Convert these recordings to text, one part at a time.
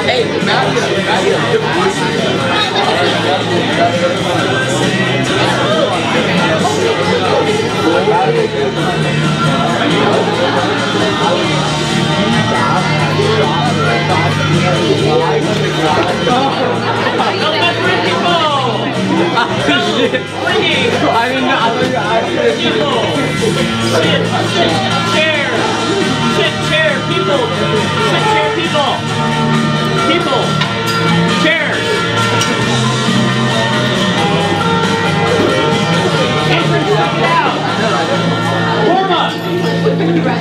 Hey,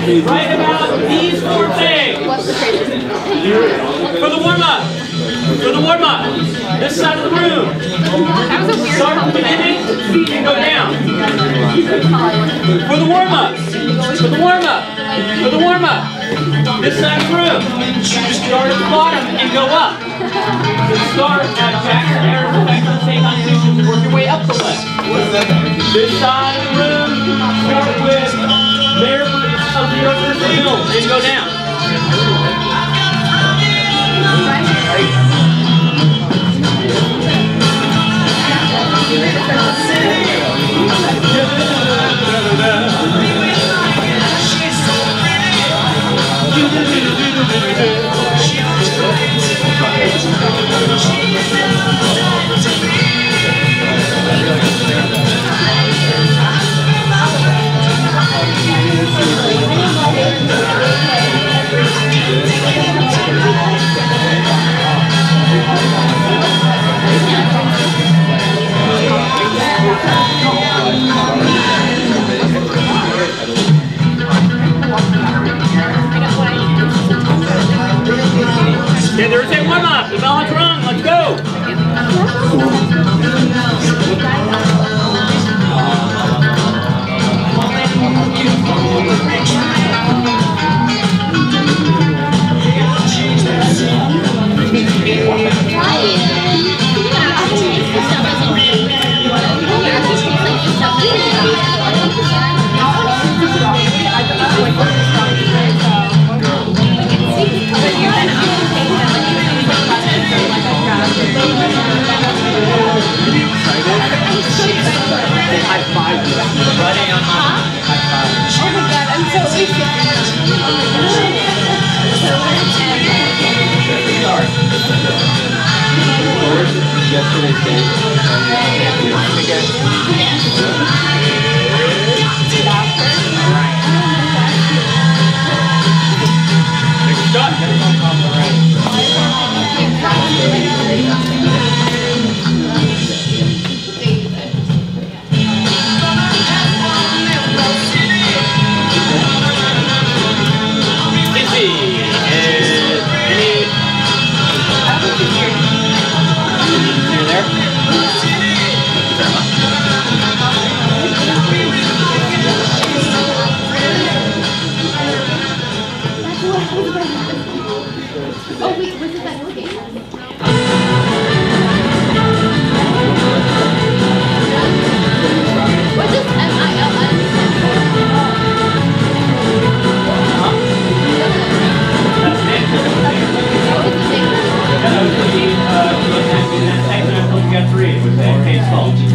Write about these 4 things. For the warm-up. For the warm-up. This side of the room. Start at the beginning and go down. For the warm-up. For the warm-up. For the warm-up. This side of the room. Start at the bottom and go up. Start at Jackson Air Professional State Constitution and work your way up the left. This side of the room. Start with Mayor of the University Hill and go down. Okay, there's a warm-up. The bell is rung. Let's go.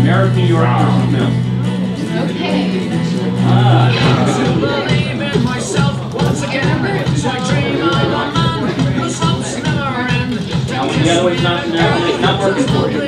American New York versus Mills. Okay. The other one's not working for you.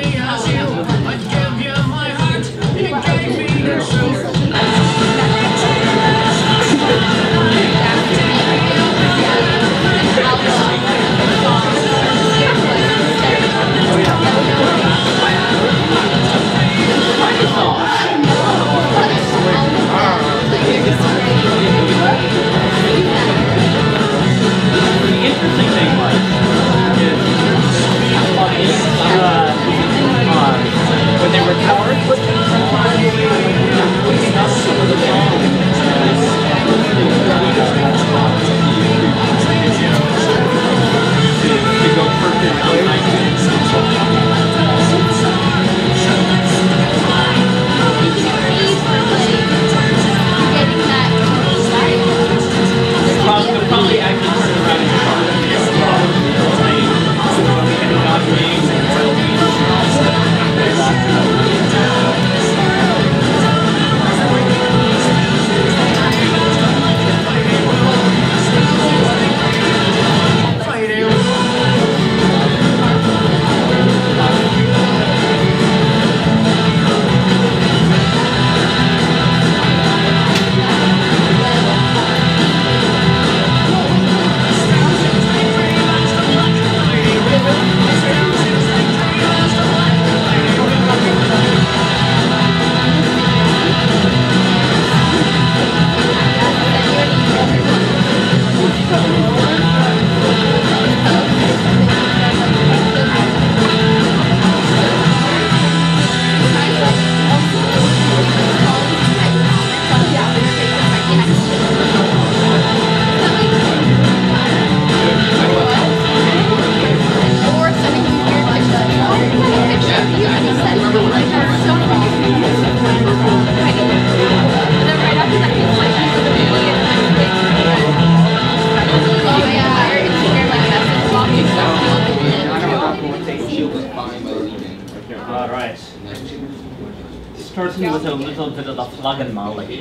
Starts with a little bit of the plug and molly.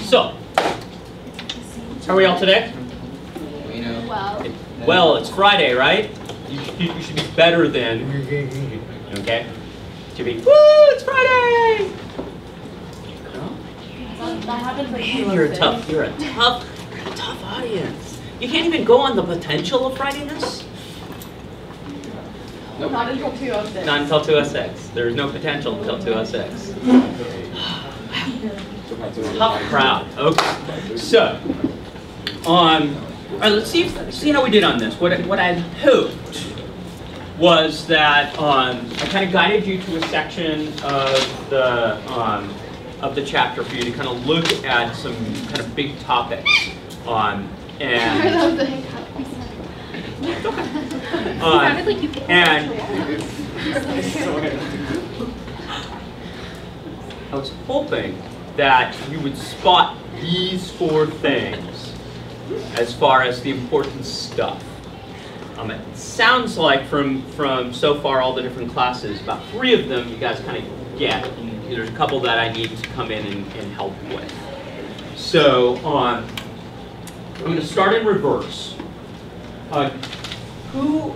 So, how are we all today? Well, it's Friday, right? You should be better than, okay? Should be, woo, it's Friday! Man, you're a tough audience. You can't even go on the potential of Fridiness? Nope. Not until 206. Not until 206. There's no potential until 206. Tough crowd. Okay. So, all right, let's see how we did on this. What I hoped was that I kind of guided you to a section of the chapter for you to kind of look at some kind of big topics. And I was hoping that you would spot these 4 things as far as the important stuff. It sounds like from so far all the different classes, about 3 of them you guys kind of get. And there's a couple that I need to come in and help with. So I'm going to start in reverse. Who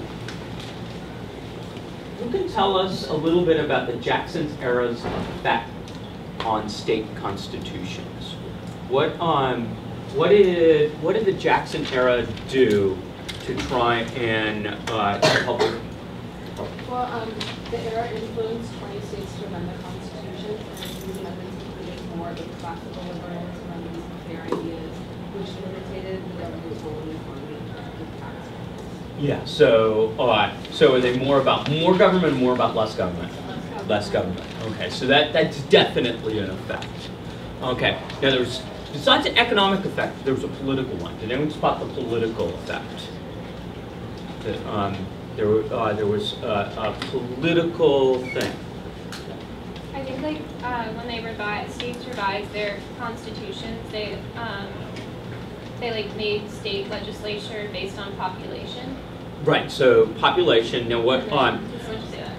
can tell us a little bit about the Jackson's era's effect on state constitutions? What did the Jackson era do to try and help? Well, the era influenced 20 states to amend the constitution, and these amendments included more of the classical liberals and these fair ideas, which limitated the government's role in the economy and tax. Yeah. So are they more about more government, more about less government? Less government. Okay. So that's definitely an effect. Okay. Now besides the economic effect, there was a political one. Did anyone spot the political effect? There was a political thing. I think when they states revised their constitutions, they made state legislature based on population. Right. So population. Now what? Did someone just say that?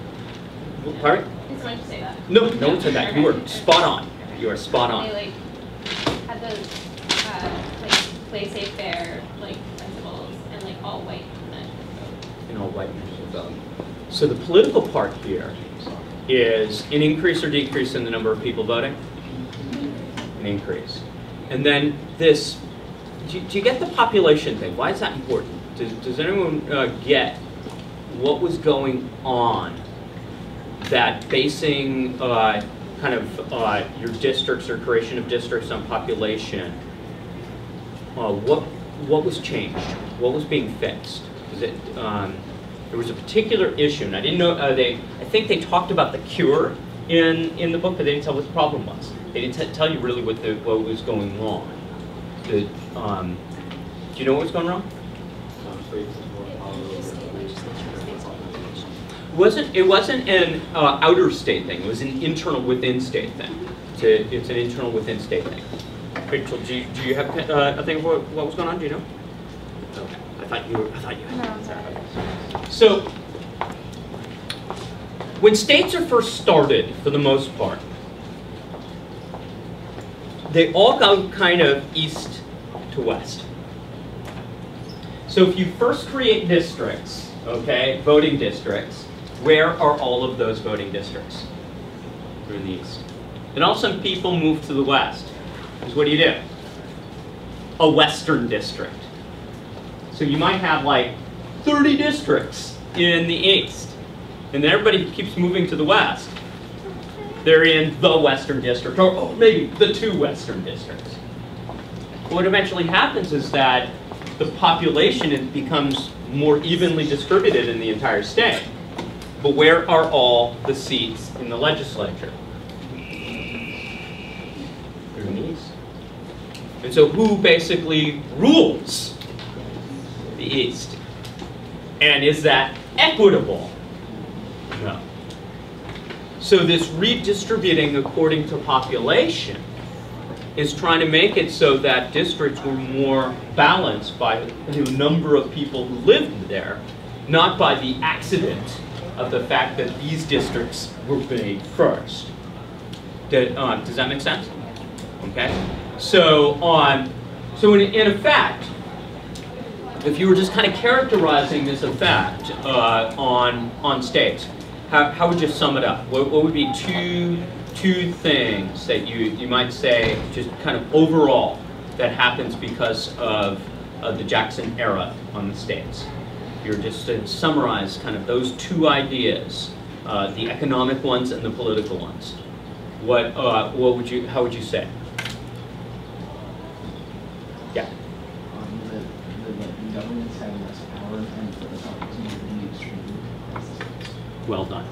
Pardon? Did someone just say that? No one said that. You were spot on. You are spot on. They had those laissez-faire principles and all white men. And all white men should vote. So the political part here is an increase or decrease in the number of people voting? An increase. And then this, do you get the population thing? Why is that important? Does anyone get what was going on that basing your districts or creation of districts on population, what was changed? What was being fixed? Is it, there was a particular issue, and I didn't know, I think they talked about the cure in the book, but they didn't tell what the problem was. They didn't tell you really what was going wrong. Do you know what was going wrong? It wasn't an outer state thing. It was an internal within state thing. It's an internal within state thing. Rachel, do you have a thing of what was going on? Do you know? Okay. I thought you had. No, I'm sorry. So, when states are first started, for the most part, they all go kind of east to west. So if you first create districts, okay, voting districts, where are all of those voting districts? They're in the east. Then all of a sudden people move to the west. Because what do? A western district. So you might have 30 districts in the east. And then everybody keeps moving to the west. They're in the western district, or maybe the 2 western districts. What eventually happens is that the population becomes more evenly distributed in the entire state. But where are all the seats in the legislature? They're in the east. And so who basically rules the east? And is that equitable? No. So this redistributing according to population is trying to make it so that districts were more balanced by the number of people who lived there not by the accident of the fact that these districts were made first. Does that make sense? Okay. So in effect, if you were just kind of characterizing this effect on states, how would you sum it up? What would be two things that you might say just kind of overall that happens because of the Jackson era on the states? If you were just to summarize kind of those two ideas, the economic ones and the political ones, how would you say? Yeah. The governments have less power and for the opportunity to be extremely. Well done.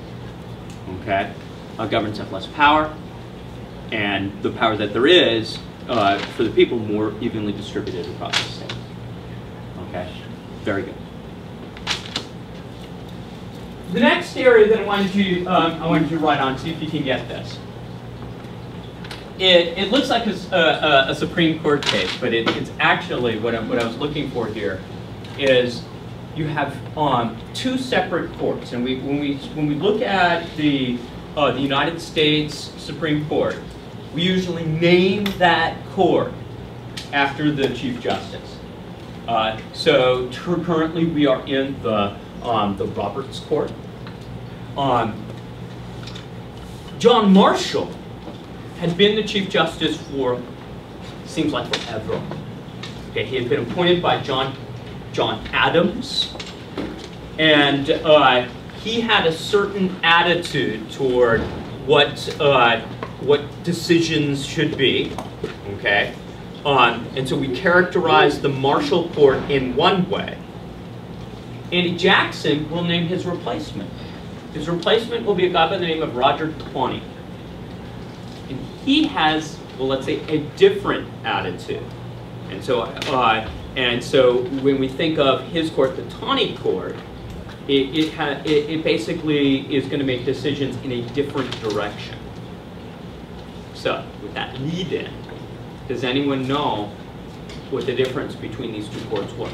Okay. Governments have less power, and the power that there is for the people more evenly distributed across the state. Okay. Very good. The next area that I wanted you to write on, see if you can get this. It looks like a Supreme Court case, but it's actually what I was looking for here is you have two separate courts, and when we look at the United States Supreme Court, we usually name that court after the Chief Justice. So currently we are in the Roberts Court. John Marshall had been the Chief Justice for, seems like forever. Okay, he had been appointed by John Adams, and he had a certain attitude toward what decisions should be. Okay, and so we characterize the Marshall Court in one way. Andy Jackson will name his replacement. His replacement will be a guy by the name of Roger Taney. And he has, well, let's say, a different attitude. And so when we think of his court, the Taney Court, it basically is going to make decisions in a different direction. So with that lead-in, does anyone know what the difference between these two courts was?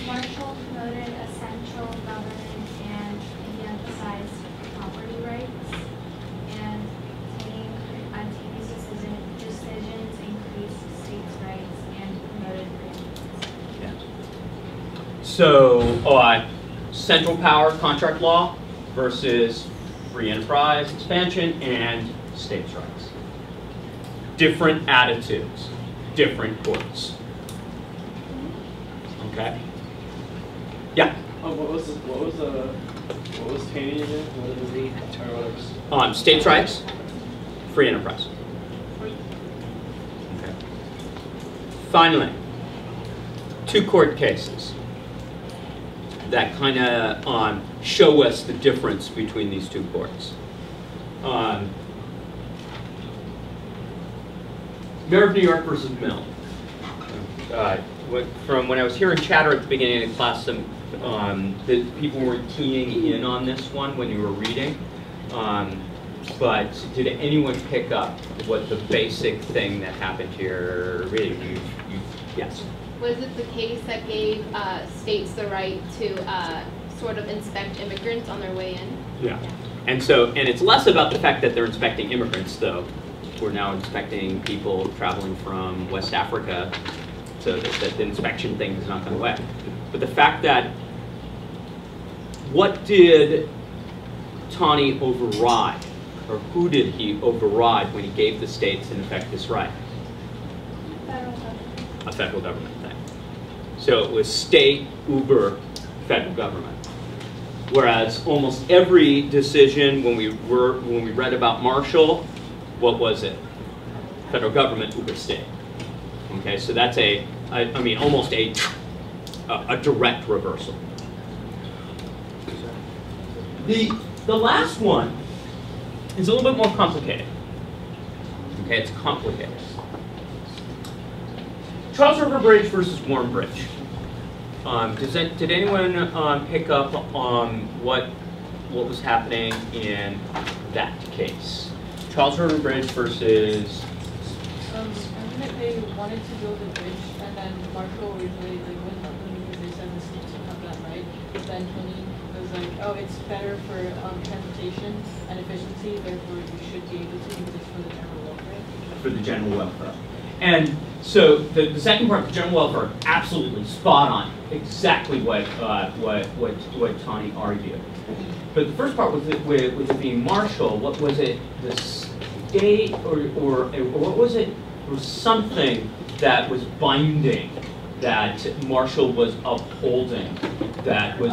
Marshall promoted a central government and he emphasized property rights, and Taney's decisions increased states' rights and promoted freedoms. Yeah. So central power contract law versus free enterprise expansion and states' rights. Different attitudes, different courts. Okay. Yeah. What was Taney again? What was he? Or whatever. States' rights, free enterprise. Okay. Finally, two court cases that kind of show us the difference between these two courts. Mayor of New York versus Mill. From when I was hearing chatter at the beginning of the class, the people weren't keying in on this one when you were reading. But did anyone pick up what the basic thing that happened here? Really, yes. Was it the case that gave states the right to sort of inspect immigrants on their way in? Yeah. And it's less about the fact that they're inspecting immigrants, though. We're now inspecting people traveling from West Africa, so that the inspection thing is not going away. But the fact that, what did Taney override, or who did he override when he gave the states, in effect, this right? Federal government. A federal government thing. So it was state, uber, federal government. Whereas almost every decision when we read about Marshall, what was it? Federal government, uber state. Okay, so that's almost a direct reversal. The last one is a little bit more complicated. Okay, it's complicated. Charles River Bridge versus Warren Bridge. Did anyone pick up on what was happening in that case? Charles River Bridge versus. They wanted to build a bridge, and then Marshall originally went up because they said the Ben Tony was like, oh, it's better for transportation and efficiency, therefore you should be able to use this for the general welfare. For the general welfare. And so the second part, the general welfare, absolutely spot on, exactly what Tani argued. But the first part with it being Marshall, what was it? The state or what was it? There was something that was binding that Marshall was upholding that was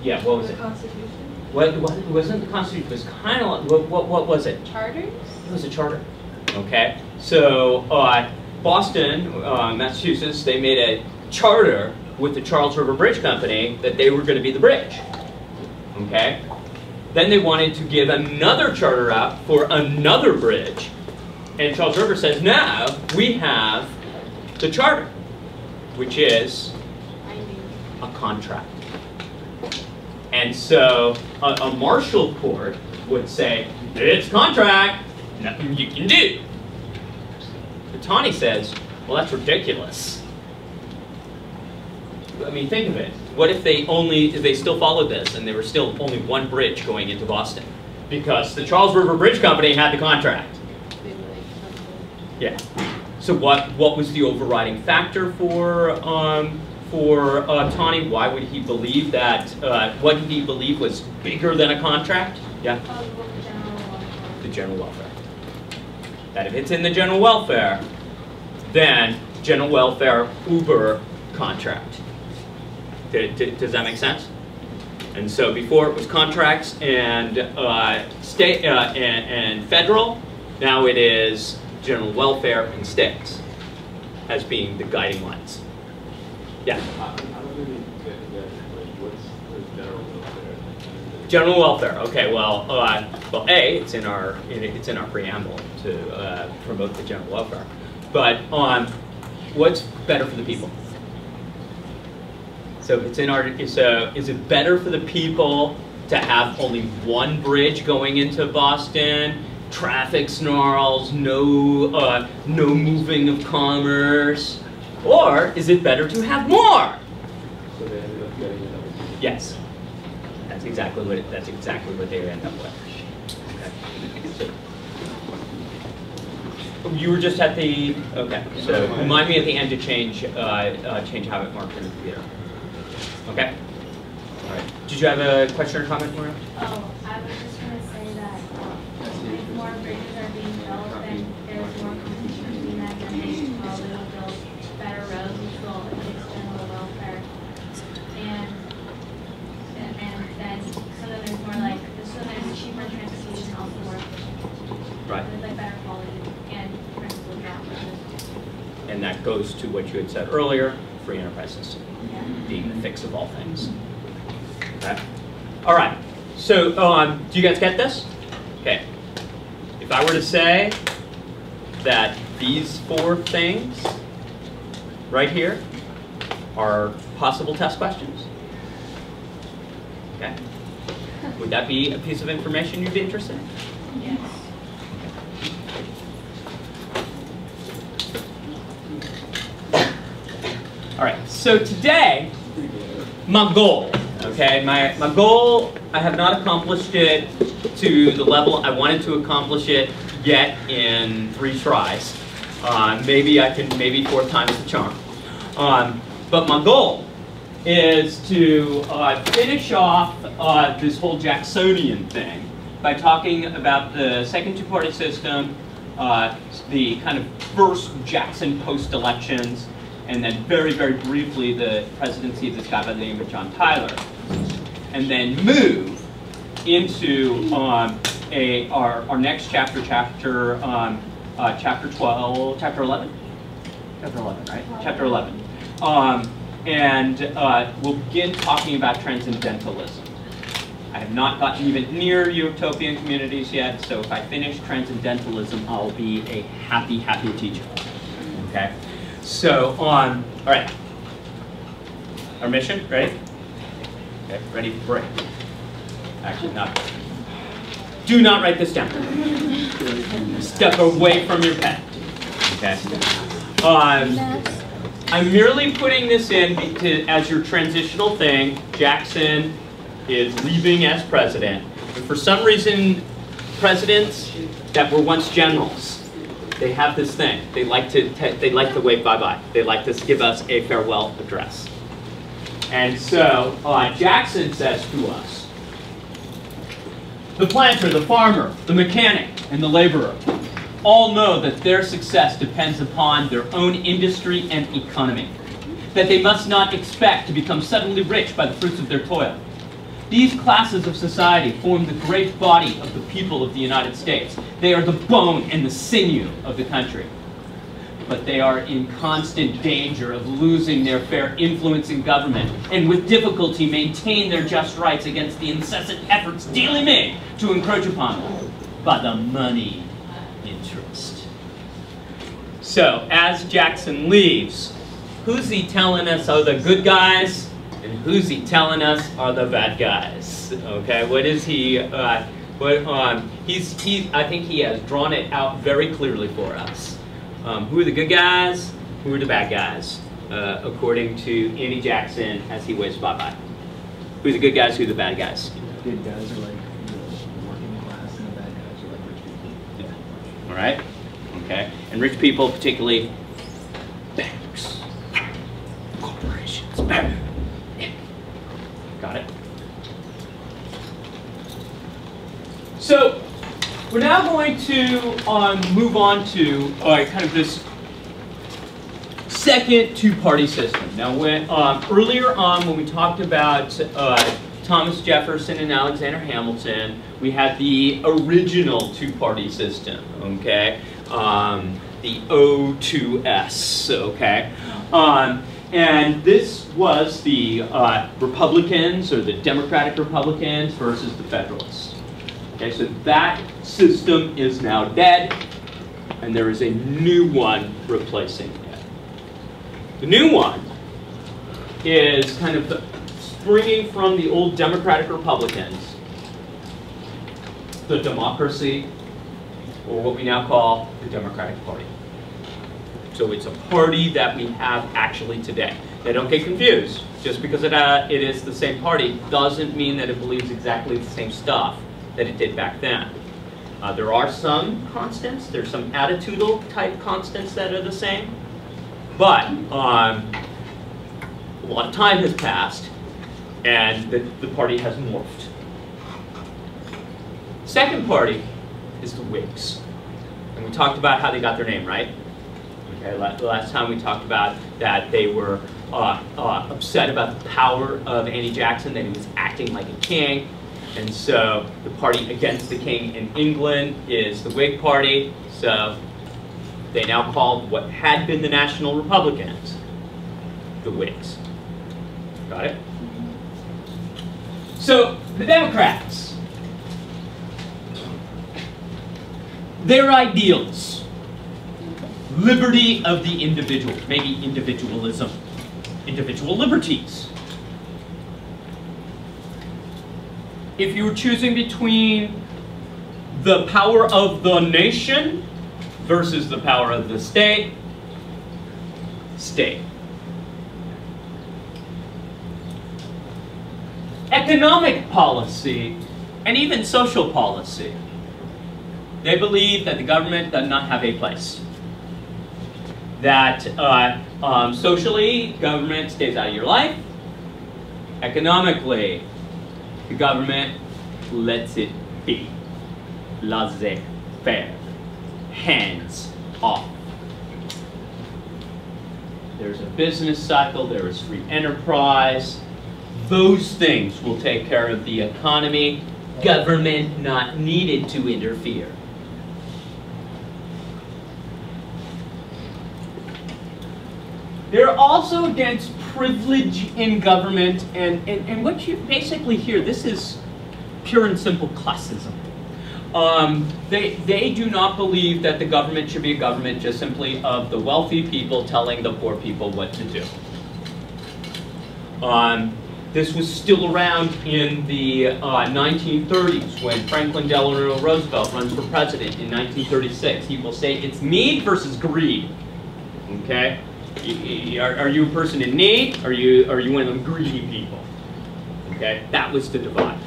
Yeah, what was it? The Constitution? What it wasn't the Constitution. It was kind of like, what was it? Charters? It was a charter. Okay, so Boston, Massachusetts, they made a charter with the Charles River Bridge Company that they were going to be the bridge. Okay, then they wanted to give another charter out for another bridge, and Charles River says, no, we have the charter, which is a contract. And so a Marshall court would say, it's contract, nothing you can do. But Tani says, well, that's ridiculous. I mean, think of it. What if they still followed this and there was still only one bridge going into Boston? Because the Charles River Bridge Company had the contract. Yeah. So what was the overriding factor for Tani? Why would he believe that? What did he believe was bigger than a contract? Yeah. The general welfare. That if it's in the general welfare, then general welfare Uber contract. Does that make sense? And so before it was contracts and state and federal. Now it is general welfare and states as being the guiding lines. Yeah. I don't really get that. Like, what's the general welfare? General welfare. Okay. Well, A, it's in our preamble to promote the general welfare. But what's better for the people? So it's in our. So is it better for the people to have only one bridge going into Boston? Traffic snarls, no moving of commerce, or is it better to have more? So they ended up getting another. Yes, that's exactly what they end up with. Okay. So, you were just at the So remind me at the end to change how it marked in the computer. Okay. All right. Did you have a question or comment, Maria? Oh, I was just going to say that if more bridges are being built, then there's more competition between them, and they should probably build better roads, which will enhance general welfare. And then, so then there's more like, so there's cheaper transportation, also more efficient. Right. With like better quality and principal drop. And that goes to what you had said earlier, free enterprise system being the fix of all things. Okay. All right. So, do you guys get this? Okay. If I were to say that these 4 things right here are possible test questions, okay, would that be a piece of information you'd be interested in? Yes. All right. So today, my goal. Okay, my goal, I have not accomplished it to the level I wanted to accomplish it yet in 3 tries. Maybe 4th time's the charm. But my goal is to finish off this whole Jacksonian thing by talking about the second 2-party system, the kind of first Jackson post-elections, and then very, very briefly the presidency of this guy by the name of John Tyler, and then move into our next chapter 11, right? Chapter 11, and we'll begin talking about transcendentalism. I have not gotten even near utopian communities yet, so if I finish transcendentalism, I'll be a happy, happy teacher. Okay. So all right. Our mission, ready? Okay, ready for break. Actually, not. Do not write this down. Step away from your pen. Okay. I'm merely putting this in as your transitional thing. Jackson is leaving as president. And for some reason, presidents that were once generals, they have this thing. They like to wave bye-bye. They like to give us a farewell address. And so Jackson says to us, the planter, the farmer, the mechanic, and the laborer all know that their success depends upon their own industry and economy, that they must not expect to become suddenly rich by the fruits of their toil. These classes of society form the great body of the people of the United States. They are the bone and the sinew of the country. But they are in constant danger of losing their fair influence in government, and with difficulty maintain their just rights against the incessant efforts daily made to encroach upon them by the money interest. So, as Jackson leaves, who's he telling us are the good guys, and who's he telling us are the bad guys? Okay, what is he? I think he has drawn it out very clearly for us. Who are the good guys? Who are the bad guys? According to Andy Jackson, as he waves bye-bye. Who are the good guys? Who are the bad guys? Good guys are like the working class, and the bad guys are like rich people. Yeah. All right. Okay. And rich people, particularly banks, corporations. Yeah. Got it. So we're now going to move on to kind of this second two-party system. Now, when, earlier on when we talked about Thomas Jefferson and Alexander Hamilton, we had the original two-party system, okay? The O2S, okay? And this was the Republicans, or the Democratic Republicans versus the Federalists. Okay, so that system is now dead, and there is a new one replacing it. The new one is kind of springing from the old Democratic Republicans, the democracy, or what we now call the Democratic Party. So it's a party that we have actually today. Now don't get confused. Just because it is the same party doesn't mean that it believes exactly the same stuff that it did back then. There are some constants, there's some attitudinal type constants that are the same, but a lot of time has passed and the party has morphed. Second party is the Whigs. And we talked about how they got their name, right? Okay, the last time we talked about that they were upset about the power of Andy Jackson, that he was acting like a king. And so the party against the king in England is the Whig Party. So they now called what had been the National Republicans the Whigs. Got it? So the Democrats, their ideals, liberty of the individual, maybe individualism, individual liberties. If you were choosing between the power of the nation versus the power of the state, state. Economic policy and even social policy. They believe that the government does not have a place. That socially, government stays out of your life. Economically, the government lets it be. Laissez-faire. Hands off. There's a business cycle, there is free enterprise. Those things will take care of the economy. Government not needed to interfere. They're also against privilege in government, and what you basically hear, this is pure and simple classism. They do not believe that the government should be a government just simply of the wealthy people telling the poor people what to do. This was still around in the 1930s when Franklin Delano Roosevelt runs for president in 1936. He will say it's need versus greed. Okay? Are you a person in need? Are you one of them greedy people? Okay, that was the divide.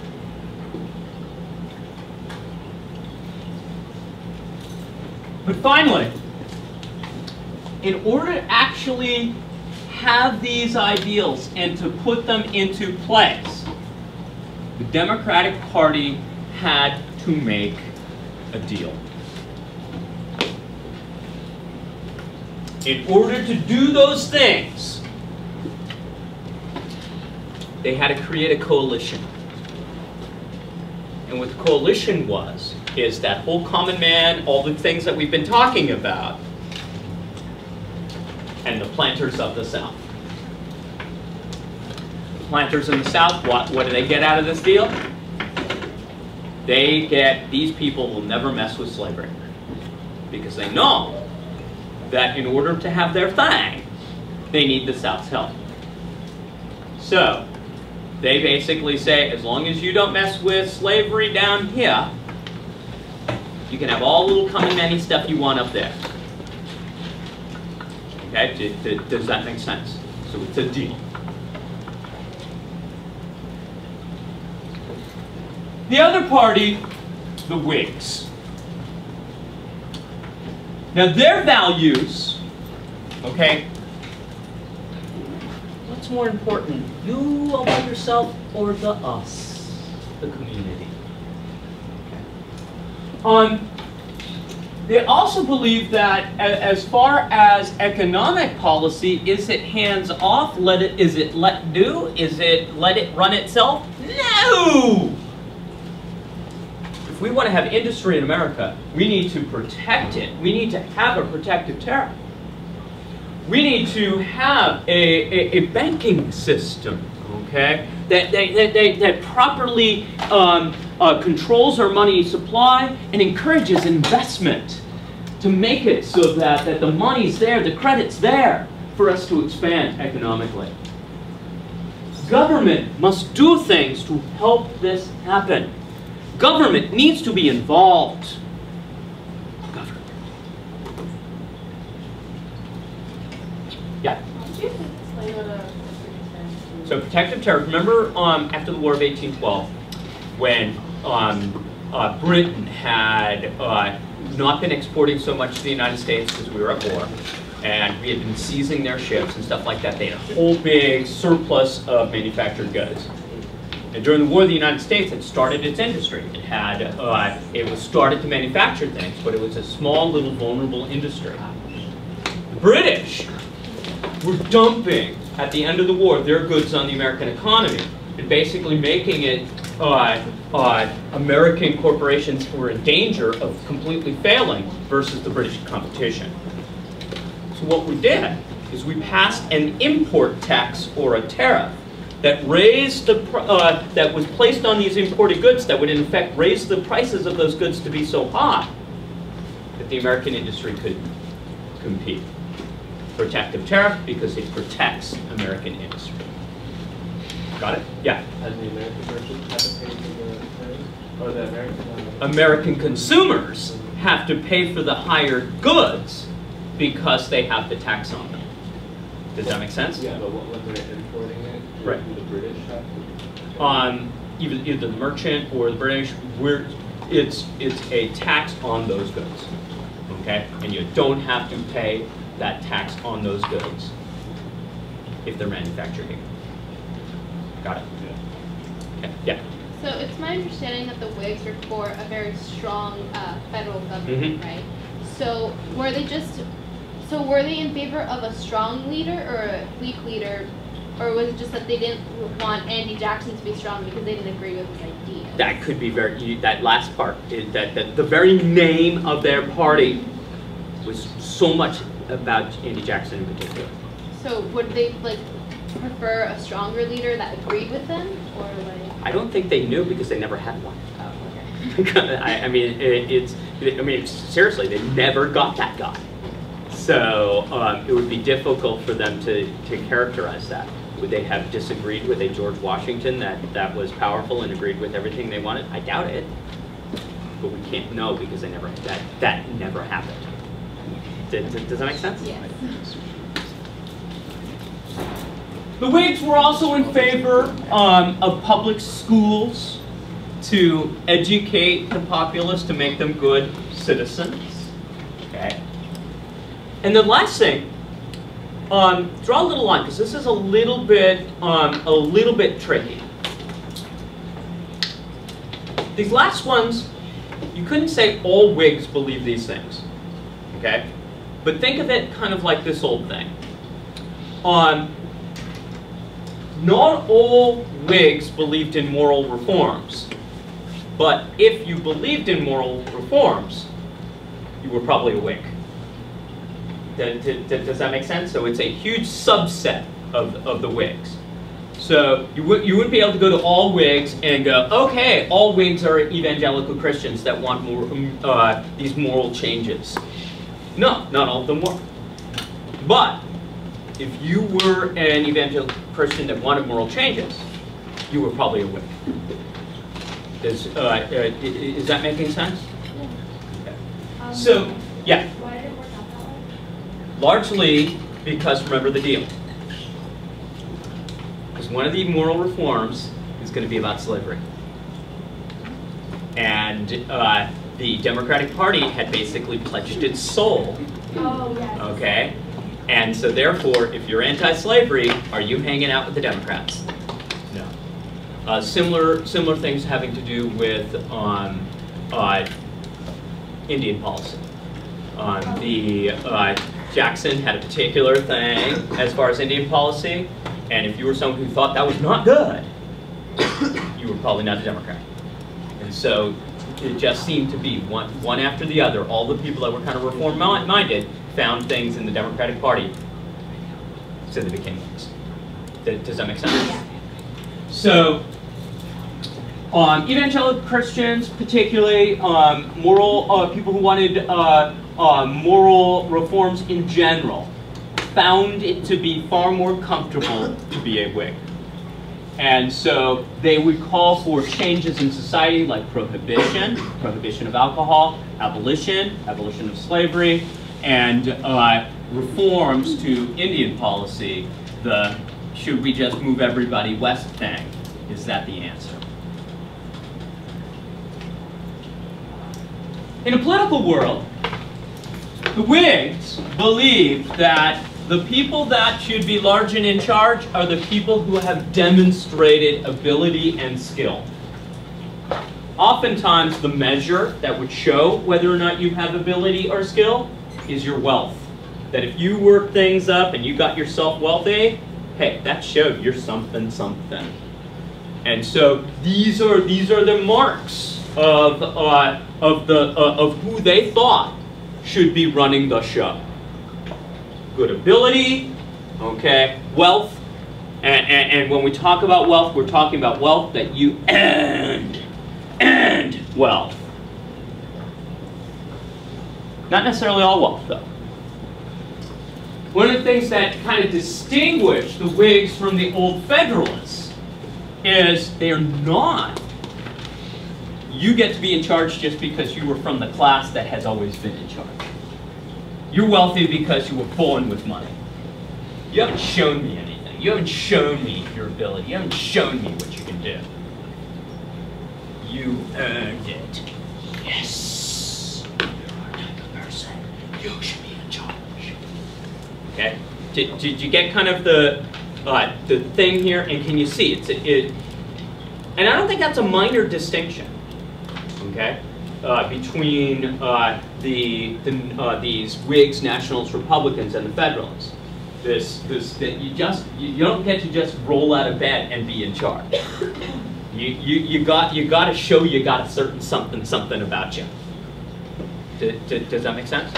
But finally, in order to actually have these ideals and to put them into place, the Democratic Party had to make a deal. In order to do those things, they had to create a coalition. And what the coalition is that whole common man, all the things that we've been talking about, and the planters of the South. The planters in the South, what do they get out of this deal? They get, these people will never mess with slavery. Because they know that in order to have their thing, they need the South's help. So, they basically say, as long as you don't mess with slavery down here, you can have all the little common man-y stuff you want up there. Okay, does that make sense? So it's a deal. The other party, the Whigs. Now their values, okay, what's more important, you all by yourself or the us, the community? Okay. They also believe that as far as economic policy, is it hands-off? Is it let do? Is it let it run itself? No! If we want to have industry in America, we need to protect it. We need to have a protective tariff. We need to have a banking system, okay, that properly controls our money supply and encourages investment to make it so that the money's there, the credit's there for us to expand economically. Government must do things to help this happen. Government needs to be involved. Government. Yeah? Could you explain what a protective tariff is? So protective tariff, remember after the War of 1812, when Britain had not been exporting so much to the United States because we were at war, and we had been seizing their ships and stuff like that. They had a whole big surplus of manufactured goods. And during the War, the United States had started its industry. It had, it was started to manufacture things, but it was a small, little, vulnerable industry. The British were dumping, at the end of the war, their goods on the American economy, and basically making it American corporations were in danger of completely failing versus the British competition. So what we did is we passed an import tax or a tariff that raised the that was placed on these imported goods that would in effect raise the prices of those goods to be so high that the American industry could compete. Protective tariff because it protects American industry. Got it? Yeah. Has the American merchant had to pay for the tariff? Or the American? American consumers have to pay for the higher goods because they have the tax on them. Does that make sense? Yeah, but when they're importing it, right. Do the British have to? Either the merchant or the British, it's a tax on those goods, okay? And you don't have to pay that tax on those goods if they're manufactured here. Got it? Yeah. Okay. Yeah. So it's my understanding that the Whigs are for a very strong federal government, right? So were they in favor of a strong leader or a weak leader, or was it just that they didn't want Andy Jackson to be strong because they didn't agree with his idea? That could be that last part, is that the very name of their party was so much about Andy Jackson in particular. So would they prefer a stronger leader that agreed with them, or like? I don't think they knew because they never had one. Oh, okay. I mean, seriously, they never got that guy. So it would be difficult for them to characterize that. Would they have disagreed with a George Washington that was powerful and agreed with everything they wanted? I doubt it. But we can't know because that never happened. Does that make sense? Yes. The Whigs were also in favor of public schools to educate the populace, to make them good citizens. Okay. And the last thing, draw a little line, because this is a little bit tricky. These last ones, you couldn't say all Whigs believe these things. Okay. But think of it kind of like this old thing. Not all Whigs believed in moral reforms, but if you believed in moral reforms, you were probably a Whig. Does that make sense? So it's a huge subset of the Whigs. So you wouldn't be able to go to all Whigs and go, okay, all Whigs are evangelical Christians that want more, these moral changes. No, not all of them were. But if you were an evangelical Christian that wanted moral changes, you were probably a Whig. Is that making sense? Okay. So, yeah. Why did it work out that way? Largely because, remember the deal. Because one of the moral reforms is going to be about slavery. And the Democratic Party had basically pledged its soul. Oh, yes. Okay? And so therefore, if you're anti-slavery, are you hanging out with the Democrats? No. Similar things having to do with Indian policy. Jackson had a particular thing as far as Indian policy, and if you were someone who thought that was not good, you were probably not a Democrat. And so it just seemed to be one after the other. All the people that were kind of reform-minded found things in the Democratic Party, so they became Whigs. Does that make sense? Yeah. So, evangelical Christians, particularly people who wanted moral reforms in general, found it to be far more comfortable to be a Whig. And so they would call for changes in society like prohibition of alcohol, abolition of slavery, and reforms to Indian policy. The should we just move everybody west thing, is that the answer? In a political world, the Whigs believed that the people that should be large and in charge are the people who have demonstrated ability and skill. Oftentimes, the measure that would show whether or not you have ability or skill is your wealth. That if you work things up and you got yourself wealthy, hey, that showed you're something. And so these are the marks of who they thought should be running the show. Good ability, okay, wealth, and when we talk about wealth, we're talking about wealth that you earned wealth. Not necessarily all wealth, though. One of the things that kind of distinguish the Whigs from the Old Federalists is they are not, you get to be in charge just because you were from the class that has always been in charge. You're wealthy because you were born with money. You haven't shown me anything. You haven't shown me your ability. You haven't shown me what you can do. You earned it. Yes. You're our type of person. You should be in charge. Okay? Did you get kind of the thing here? And can you see it? And I don't think that's a minor distinction. Okay? Between these Whigs, Nationals, Republicans, and the Federalists. That you don't get to just roll out of bed and be in charge. You got to show you got a certain something about you. Does that make sense?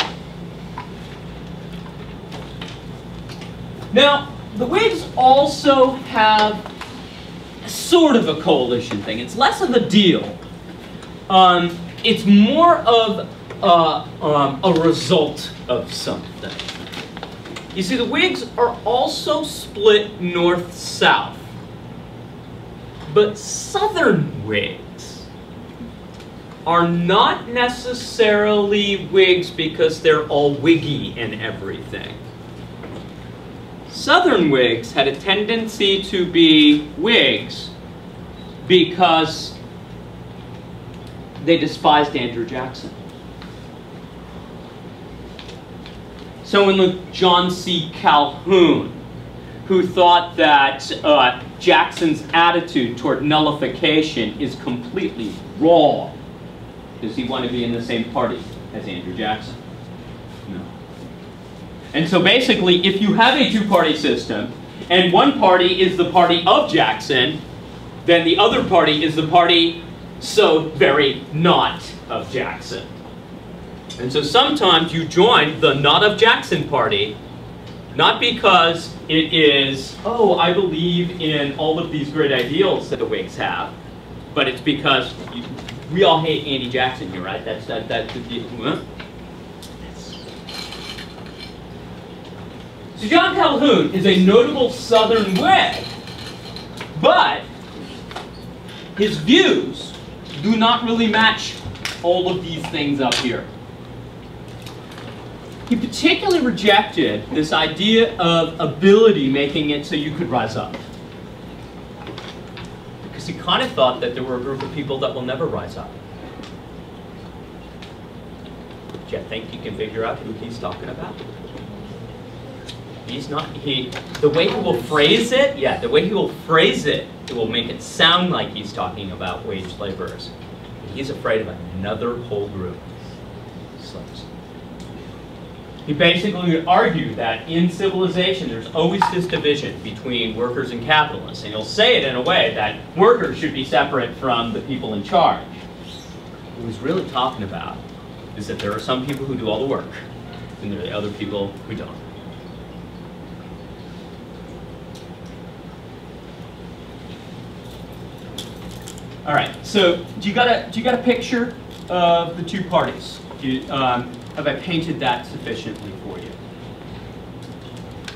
Now, the Whigs also have sort of a coalition thing. It's less of a deal. It's more of a result of something. You see, the Whigs are also split north-south. But Southern Whigs are not necessarily Whigs because they're all Whiggy and everything. Southern Whigs had a tendency to be Whigs because they despised Andrew Jackson. Someone like John C. Calhoun, who thought that Jackson's attitude toward nullification is completely wrong. Does he want to be in the same party as Andrew Jackson? No. And so basically, if you have a two-party system, and one party is the party of Jackson, then the other party is the party so very not of Jackson. And so sometimes you join the not of Jackson party, not because it is, oh, I believe in all of these great ideals that the Whigs have, but it's because we all hate Andy Jackson here, right? That's the deal. Huh? So John Calhoun is a notable Southern Whig, but his views do not really match all of these things up here. He particularly rejected this idea of ability making it so you could rise up. Because he kind of thought that there were a group of people that will never rise up. Do you think you can figure out who he's talking about? He's not, the way he will phrase it, the way he will phrase it, it will make it sound like he's talking about wage laborers. He's afraid of another whole group, slaves. He basically argued that in civilization there's always this division between workers and capitalists, and he'll say it in a way that workers should be separate from the people in charge. What he's really talking about is that there are some people who do all the work, and there are the other people who don't. All right, so do you got a picture of the two parties? Have I painted that sufficiently for you?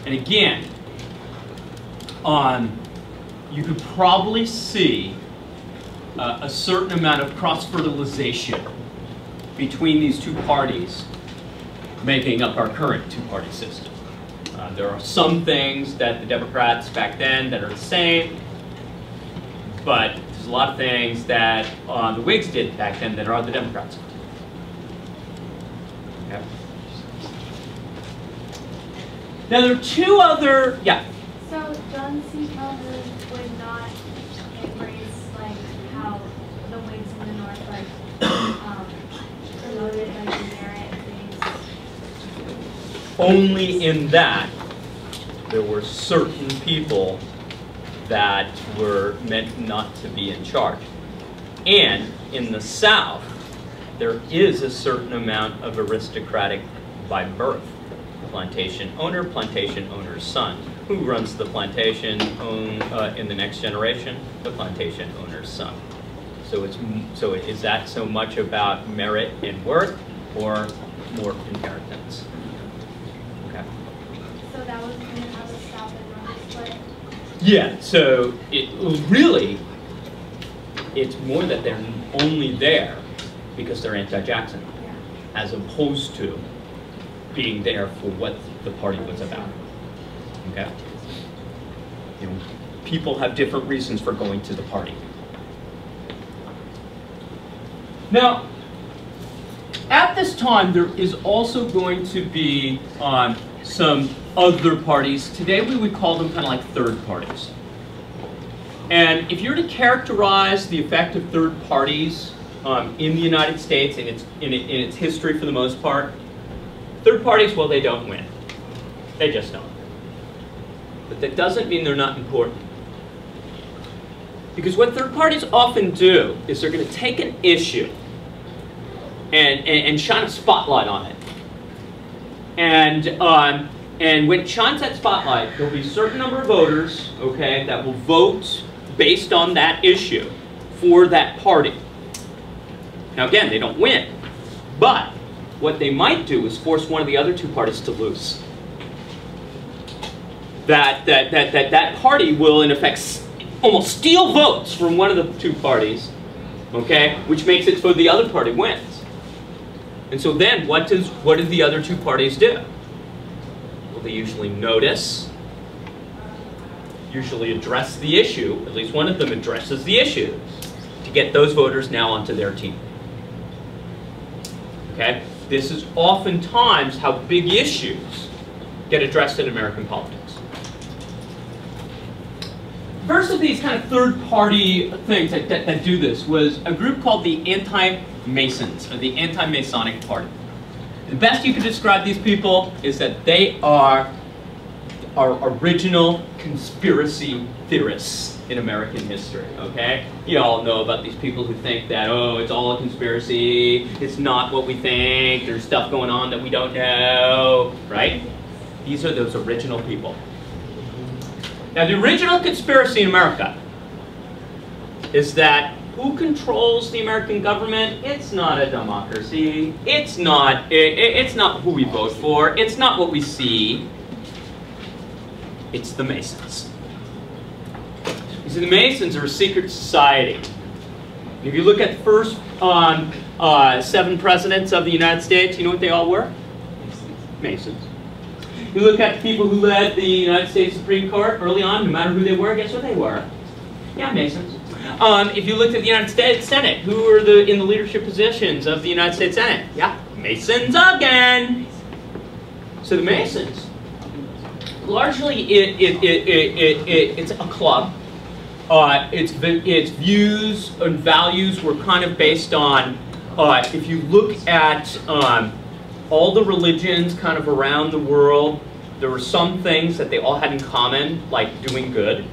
And again, you could probably see a certain amount of cross-fertilization between these two parties making up our current two-party system. There are some things that the Democrats back then that are the same, but there's a lot of things that the Whigs did back then that are the Democrats. Okay. Now there are two other, So John C. Calhoun would not embrace like how the Whigs in the North promoted like merit things. Only in that there were certain people that were meant not to be in charge. And in the South, there is a certain amount of aristocratic by birth. Plantation owner's son. Who runs the plantation in the next generation? The plantation owner's son. So is that so much about merit and worth, or more inheritance? Okay. So that was kind of how the South and North split. Yeah. So it's more that they're only there because they're anti-Jackson, as opposed to being there for what the party was about. Okay? You know, people have different reasons for going to the party. Now, at this time, there is also going to be some other parties. Today, we would call them kind of like third parties. And if you're to characterize the effect of third parties in the United States in its history for the most part, third parties, well, they don't win. They just don't. But that doesn't mean they're not important. Because what third parties often do is they're going to take an issue and shine a spotlight on it. And when it shines that spotlight, there'll be a certain number of voters, okay, that will vote based on that issue for that party. Now again, they don't win. But what they might do is force one of the other two parties to lose. That party will, in effect, almost steal votes from one of the two parties, okay, which makes it so the other party wins. And so then, what do the other two parties do? Well, they usually notice usually address the issue, at least one of them addresses the issues, to get those voters now onto their team. Okay? This is oftentimes how big issues get addressed in American politics. First of these kind of third-party things that do this was a group called the Anti-Masons, or the Anti-Masonic Party. The best you could describe these people is that they are original conspiracy theorists in American history, okay? You all know about these people who think that, oh, it's all a conspiracy, it's not what we think, there's stuff going on that we don't know, right? These are those original people. Now, the original conspiracy in America is that who controls the American government? It's not a democracy. It's not who we vote for. It's not what we see. It's the Masons. You see, the Masons are a secret society. If you look at the first 7 presidents of the United States, you know what they all were? Masons. You look at the people who led the United States Supreme Court early on, no matter who they were, guess what they were? Yeah, Masons. If you looked at the United States Senate, who were in the leadership positions of the United States Senate? Yeah, Masons again. So the Masons, largely it's a club. Its views and values were kind of based on, if you look at all the religions kind of around the world, there were some things that they all had in common, like doing good,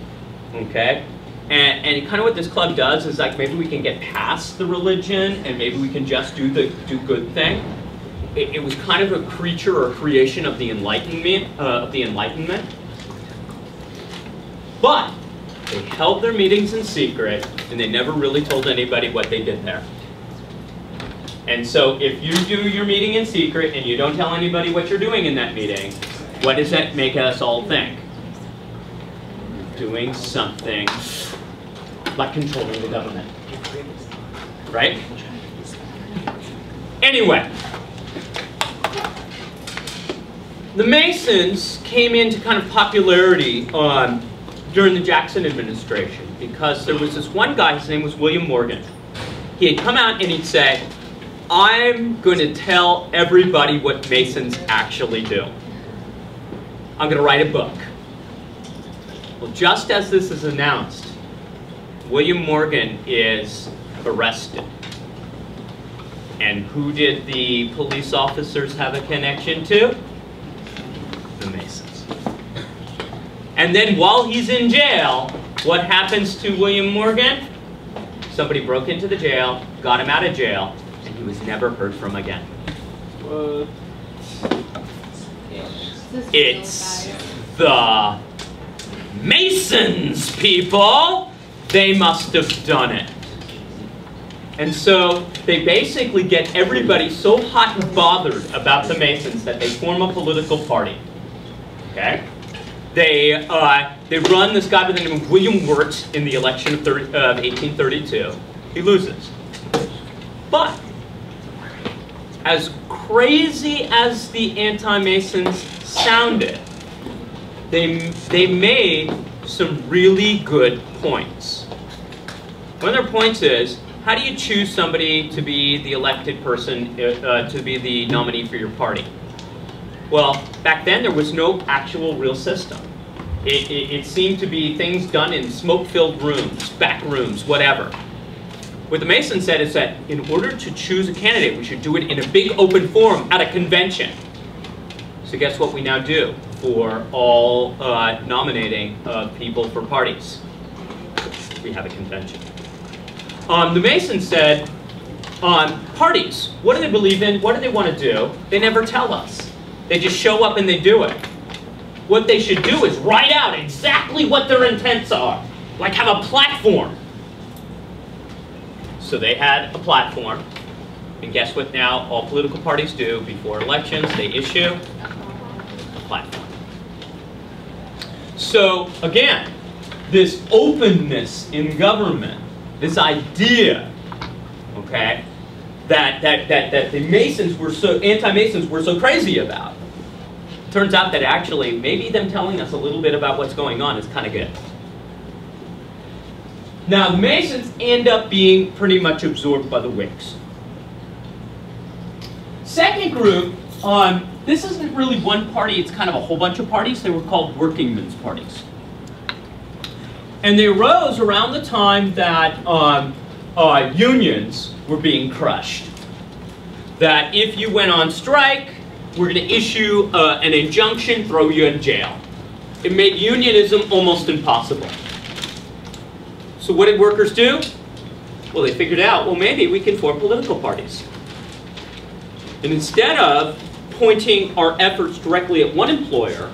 okay? And kind of what this club does is like maybe we can get past the religion and maybe we can just do good thing. It was kind of a creature or creation of the Enlightenment. But they held their meetings in secret and they never really told anybody what they did there. And so if you do your meeting in secret and you don't tell anybody what you're doing in that meeting, what does that make us all think? Doing something like controlling the government. Right? Anyway, the Masons came into kind of popularity during the Jackson administration because there was this one guy, his name was William Morgan. He'd come out and he'd say, I'm going to tell everybody what Masons actually do. I'm going to write a book. Well, just as this is announced, William Morgan is arrested. And who did the police officers have a connection to? The Masons. And then while he's in jail, what happens to William Morgan? Somebody broke into the jail, got him out of jail, and he was never heard from again. It's the Masons, people! They must have done it. And so they basically get everybody so hot and bothered about the Masons that they form a political party. Okay? They run this guy by the name of William Wirt in the election of 1832. He loses. But as crazy as the anti-Masons sounded, they made some really good points. One of their points is, how do you choose somebody to be the elected person, to be the nominee for your party? Well, back then there was no actual real system. It seemed to be things done in smoke-filled rooms, back rooms, whatever. What the Masons said is that in order to choose a candidate, we should do it in a big open forum at a convention. So guess what we now do for all nominating people for parties? We have a convention. The Masons said, parties, what do they believe in? What do they want to do? They never tell us. They just show up and they do it. What they should do is write out exactly what their intents are. Like have a platform. So they had a platform. And guess what now all political parties do before elections? They issue a platform. So again, this openness in government, this idea, okay, that the Masons were so, anti-Masons were so crazy about. Turns out that actually, maybe them telling us a little bit about what's going on is kind of good. Now, the Masons end up being pretty much absorbed by the Whigs. Second group, this isn't really one party, it's kind of a whole bunch of parties. They were called working men's parties. And they arose around the time that unions were being crushed. That if you went on strike, we're going to issue an injunction, throw you in jail. It made unionism almost impossible. So what did workers do? Well, they figured out, well, maybe we can form political parties. And instead of pointing our efforts directly at one employer,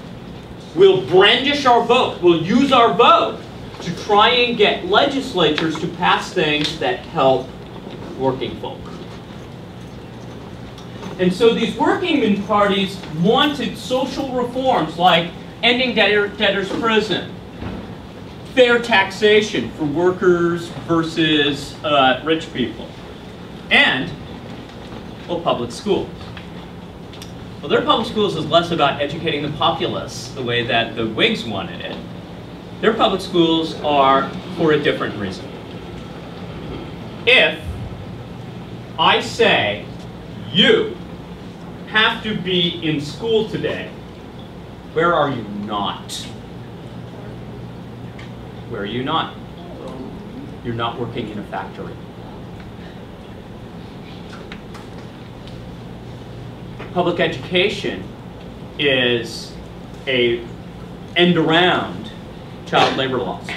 we'll brandish our vote. We'll use our vote to try and get legislatures to pass things that help working folk. And so these working men parties wanted social reforms like ending debtor's prison, fair taxation for workers versus rich people, and, well, public schools. Well, their public schools is less about educating the populace the way that the Whigs wanted it. Their public schools are for a different reason. If I say, you have to be in school today, where are you not? Where are you not? You're not working in a factory. Public education is a end around child labor laws.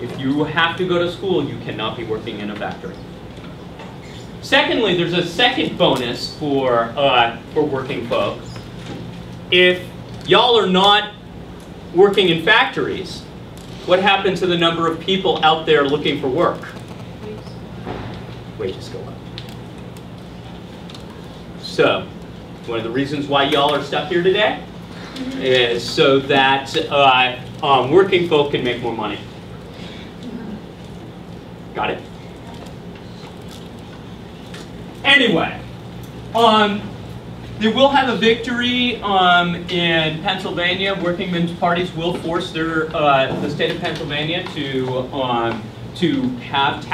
If you have to go to school, you cannot be working in a factory. Secondly, there's a second bonus for working folks. If y'all are not working in factories, what happens to the number of people out there looking for work? Wages go up. So, one of the reasons why y'all are stuck here today is so that working folk can make more money. Got it? Anyway, they will have a victory in Pennsylvania. Working men's parties will force the state of Pennsylvania to have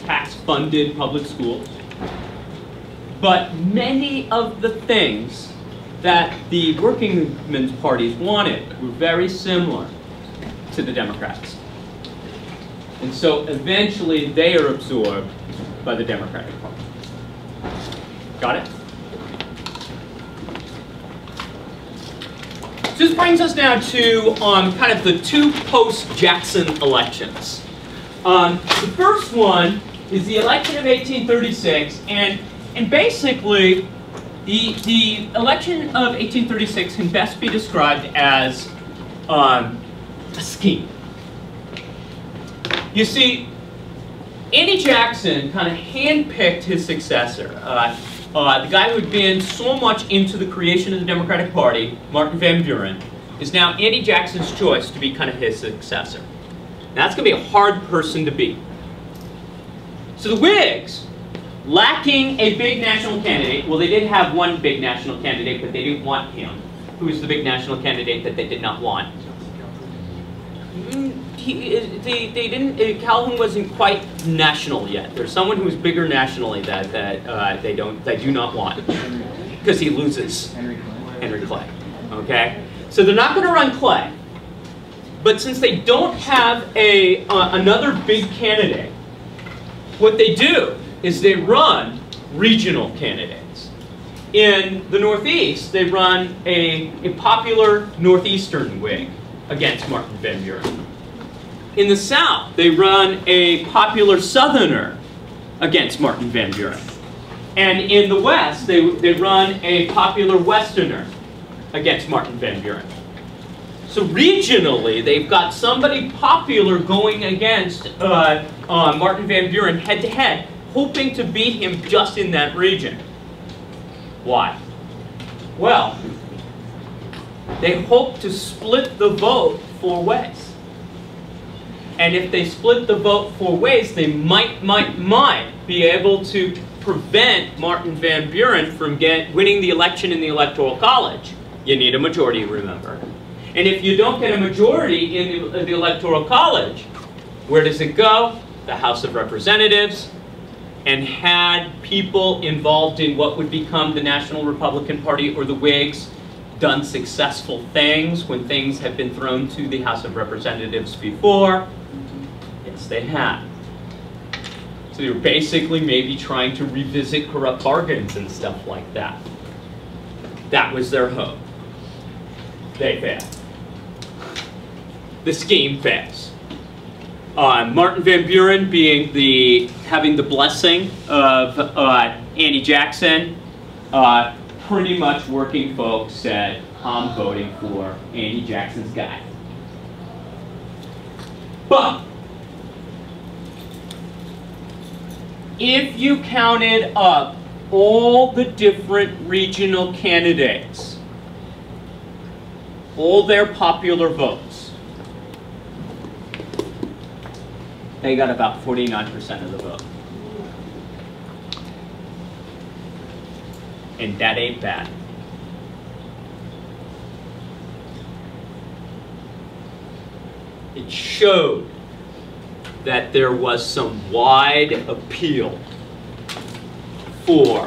tax-funded public schools. But many of the things that the working men's parties wanted were very similar to the Democrats. And so eventually they are absorbed by the Democratic Party. Got it? So this brings us now to kind of the two post-Jackson elections. The first one is the election of 1836, and basically the election of 1836 can best be described as a scheme. You see, Andy Jackson kind of handpicked his successor. The guy who had been so much into the creation of the Democratic Party, Martin Van Buren, is now Andy Jackson's choice to be kind of his successor. Now that's going to be a hard person to beat. So the Whigs, lacking a big national candidate, well, they did have one big national candidate, but they didn't want him. Who was the big national candidate that they did not want? They didn't. Calhoun wasn't quite national yet. There's someone who's bigger nationally that they do not want because he loses. Henry Clay. Okay, so they're not going to run Clay. But since they don't have another big candidate, what they do is they run regional candidates. In the Northeast, they run a popular Northeastern Whig against Martin Van Buren. In the South, they run a popular Southerner against Martin Van Buren. And in the West, they run a popular Westerner against Martin Van Buren. So regionally, they've got somebody popular going against Martin Van Buren head-to-head, hoping to beat him just in that region. Why? Well, they hope to split the vote 4 ways. And if they split the vote 4 ways, they might be able to prevent Martin Van Buren from winning the election in the Electoral College. You need a majority, remember. And if you don't get a majority in the Electoral College, where does it go? The House of Representatives. And had people involved in what would become the National Republican Party or the Whigs done successful things when things had been thrown to the House of Representatives before? Yes, they had. So they were basically maybe trying to revisit corrupt bargains and stuff like that. That was their hope. They failed. The scheme fails. Martin Van Buren having the blessing of Andy Jackson, pretty much working folks said, I'm voting for Andy Jackson's guy. But if you counted up all the different regional candidates, all their popular votes, they got about 49% of the vote. And that ain't bad. It showed that there was some wide appeal for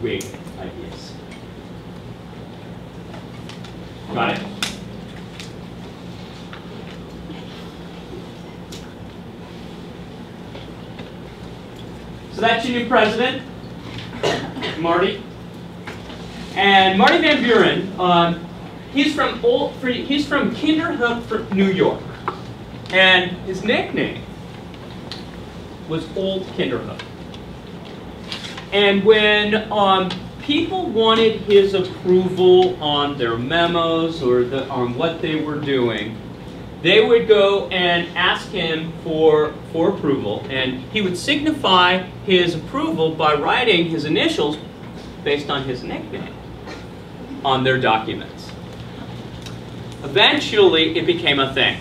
Whig ideas. Got it? So that's your new president, Marty. And Marty Van Buren, he's from Kinderhook, New York. And his nickname was Old Kinderhook. And when people wanted his approval on their memos or on what they were doing, they would go and ask him for approval, and he would signify his approval by writing his initials based on his nickname on their documents. Eventually, it became a thing.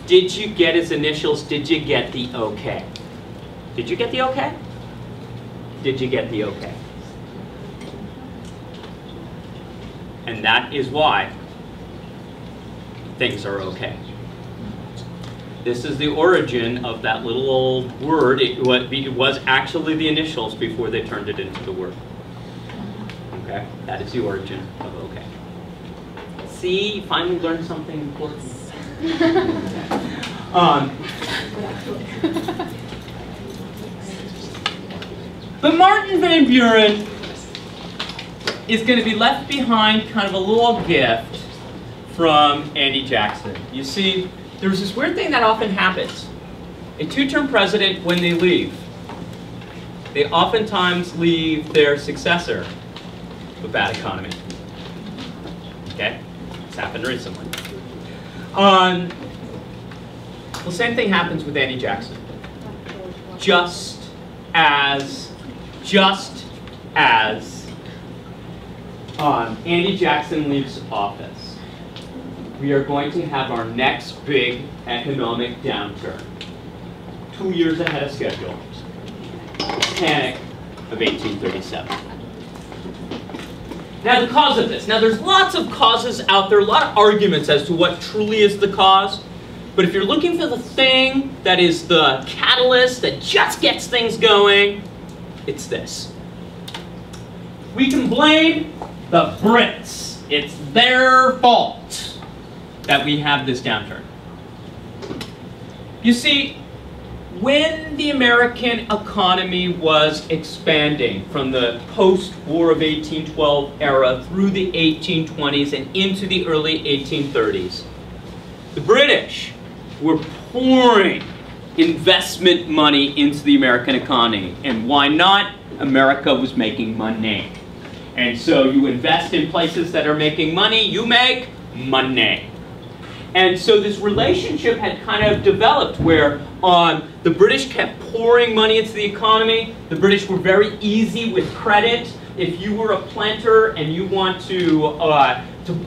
Did you get his initials? Did you get the okay? Did you get the okay? Did you get the okay? And that is why things are okay. This is the origin of that little old word. It was actually the initials before they turned it into the word. Okay? That is the origin of okay. See, you finally learned something important. But Martin Van Buren is going to be left behind kind of a little gift from Andy Jackson. You see, there's this weird thing that often happens. A two-term president, when they leave, they oftentimes leave their successor with a bad economy. Okay? It's happened recently. Well, same thing happens with Andy Jackson. Just as Andy Jackson leaves office, we are going to have our next big economic downturn. 2 years ahead of schedule. Panic of 1837. Now the cause of this. Now there's lots of causes out there, a lot of arguments as to what truly is the cause. But if you're looking for the thing that is the catalyst that just gets things going, it's this. We can blame the Brits. It's their fault that we have this downturn. You see, when the American economy was expanding from the post-War of 1812 era through the 1820s and into the early 1830s, the British were pouring investment money into the American economy. And why not? America was making money. And so you invest in places that are making money, you make money. And so this relationship had kind of developed where the British kept pouring money into the economy. The British were very easy with credit. If you were a planter and you want to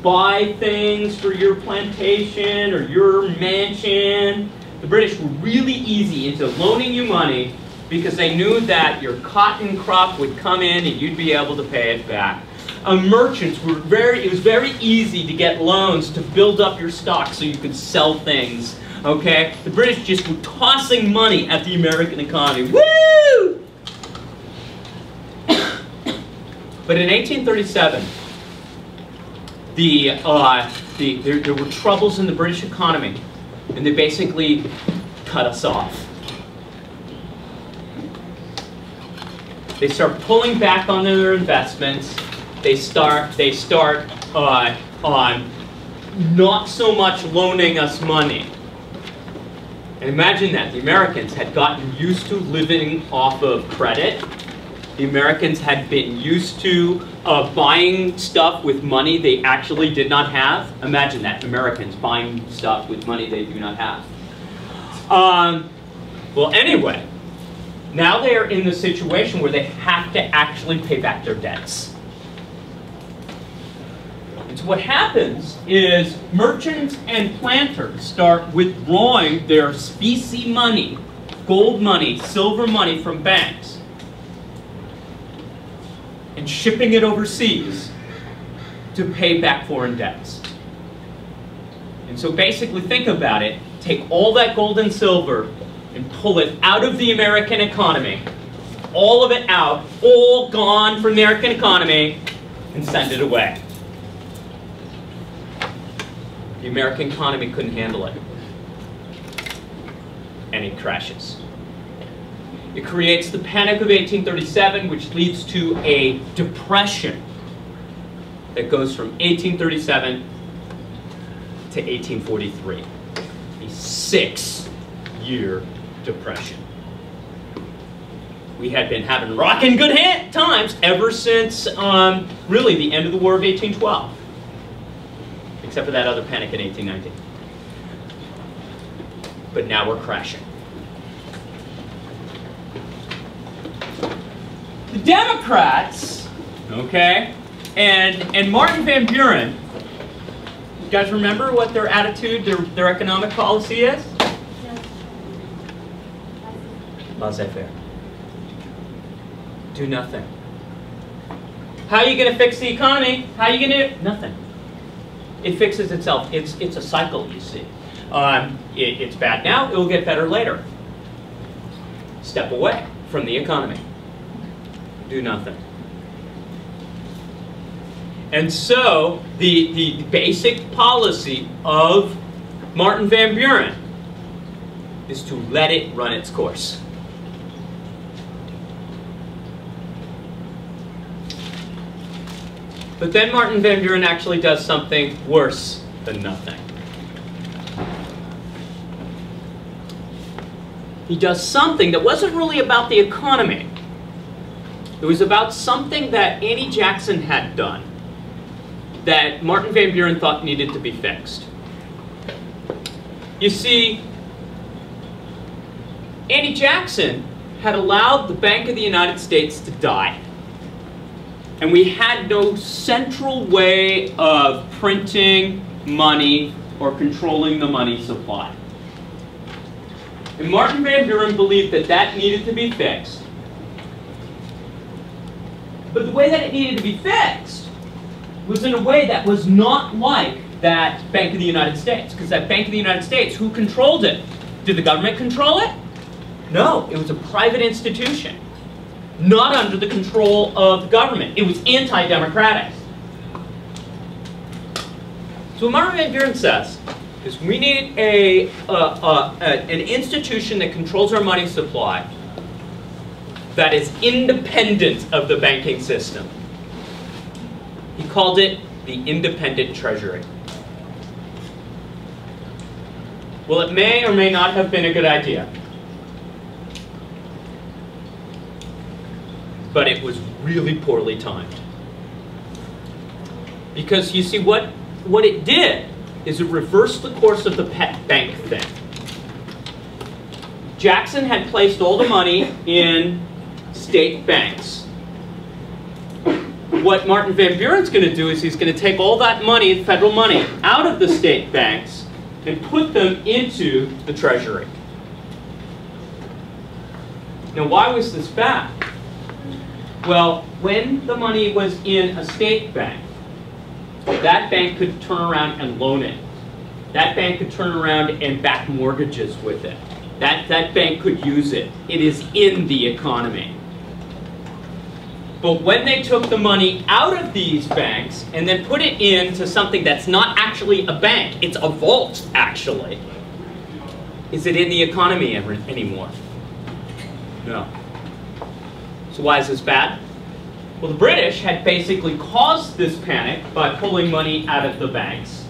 buy things for your plantation or your mansion, the British were really easy into loaning you money because they knew that your cotton crop would come in and you'd be able to pay it back. Merchants were it was very easy to get loans to build up your stock so you could sell things, okay? The British just were tossing money at the American economy. Woo! But in 1837, there were troubles in the British economy, and they basically cut us off. They start pulling back on their investments. They start on not so much loaning us money. And imagine that. The Americans had gotten used to living off of credit. The Americans had been used to buying stuff with money they actually did not have. Imagine that, Americans buying stuff with money they do not have. Well, anyway, now they are in the situation where they have to actually pay back their debts. And so what happens is merchants and planters start withdrawing their specie money, gold money, silver money from banks, and shipping it overseas to pay back foreign debts. And so basically think about it, take all that gold and silver and pull it out of the American economy, all of it out, all gone from the American economy, and send it away. The American economy couldn't handle it, and it crashes. It creates the Panic of 1837, which leads to a depression that goes from 1837 to 1843, a 6-year depression. We had been having rockin' good times ever since really the end of the War of 1812. Except for that other panic in 1819. But now we're crashing. The Democrats, okay, and Martin Van Buren, you guys remember what their attitude, their economic policy is? Laissez-faire. Do nothing. How are you going to fix the economy? How are you going to do nothing? It fixes itself. It's a cycle, you see. It's bad now, it will get better later. Step away from the economy. Do nothing. And so, the basic policy of Martin Van Buren is to let it run its course. But then Martin Van Buren actually does something worse than nothing. He does something that wasn't really about the economy. It was about something that Annie Jackson had done that Martin Van Buren thought needed to be fixed. You see, Annie Jackson had allowed the Bank of the United States to die. And we had no central way of printing money or controlling the money supply. And Martin Van Buren believed that that needed to be fixed. But the way that it needed to be fixed was in a way that was not like that Bank of the United States. Because that Bank of the United States, who controlled it? Did the government control it? No, it was a private institution. Not under the control of the government. It was anti-democratic. So what Martin Van Buren says is we need an institution that controls our money supply that is independent of the banking system. He called it the independent treasury. Well, it may or may not have been a good idea. But it was really poorly timed. Because you see, what it did is it reversed the course of the pet bank thing. Jackson had placed all the money in state banks. What Martin Van Buren's going to do is he's going to take all that money, federal money, out of the state banks and put them into the treasury. Now, why was this bad? Well, when the money was in a state bank, that bank could turn around and loan it. That bank could turn around and back mortgages with it. That bank could use it. It is in the economy. But when they took the money out of these banks and then put it into something that's not actually a bank, it's a vault, actually, is it in the economy anymore? No. So why is this bad? Well, the British had basically caused this panic by pulling money out of the banks.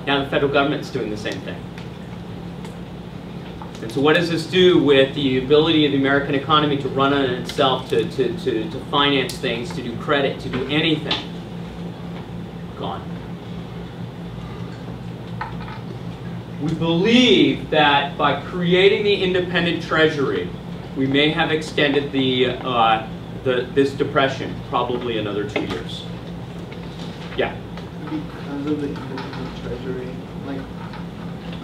Now the federal government's doing the same thing. And so what does this do with the ability of the American economy to run on itself, to finance things, to do credit, to do anything? Gone. We believe that by creating the independent treasury, we may have extended this depression probably another 2 years. Yeah? Because of the independent treasury, like,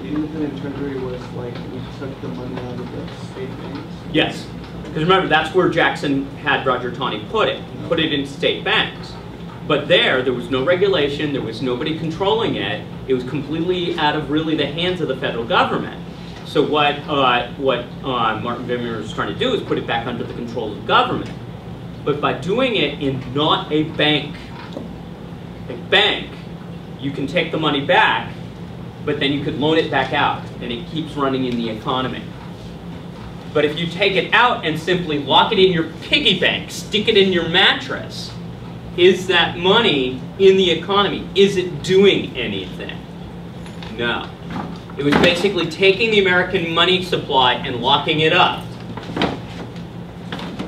the independent treasury was like, we took the money out of the state banks? Yes. Because remember, that's where Jackson had Roger Taney put it. He put it in state banks. But there was no regulation, there was nobody controlling it. It was completely out of really the hands of the federal government. So what Martin Wimmer was trying to do is put it back under the control of the government. But by doing it in not a bank, you can take the money back, but then you could loan it back out, and it keeps running in the economy. But if you take it out and simply lock it in your piggy bank, stick it in your mattress, is that money in the economy? Is it doing anything? No. It was basically taking the American money supply and locking it up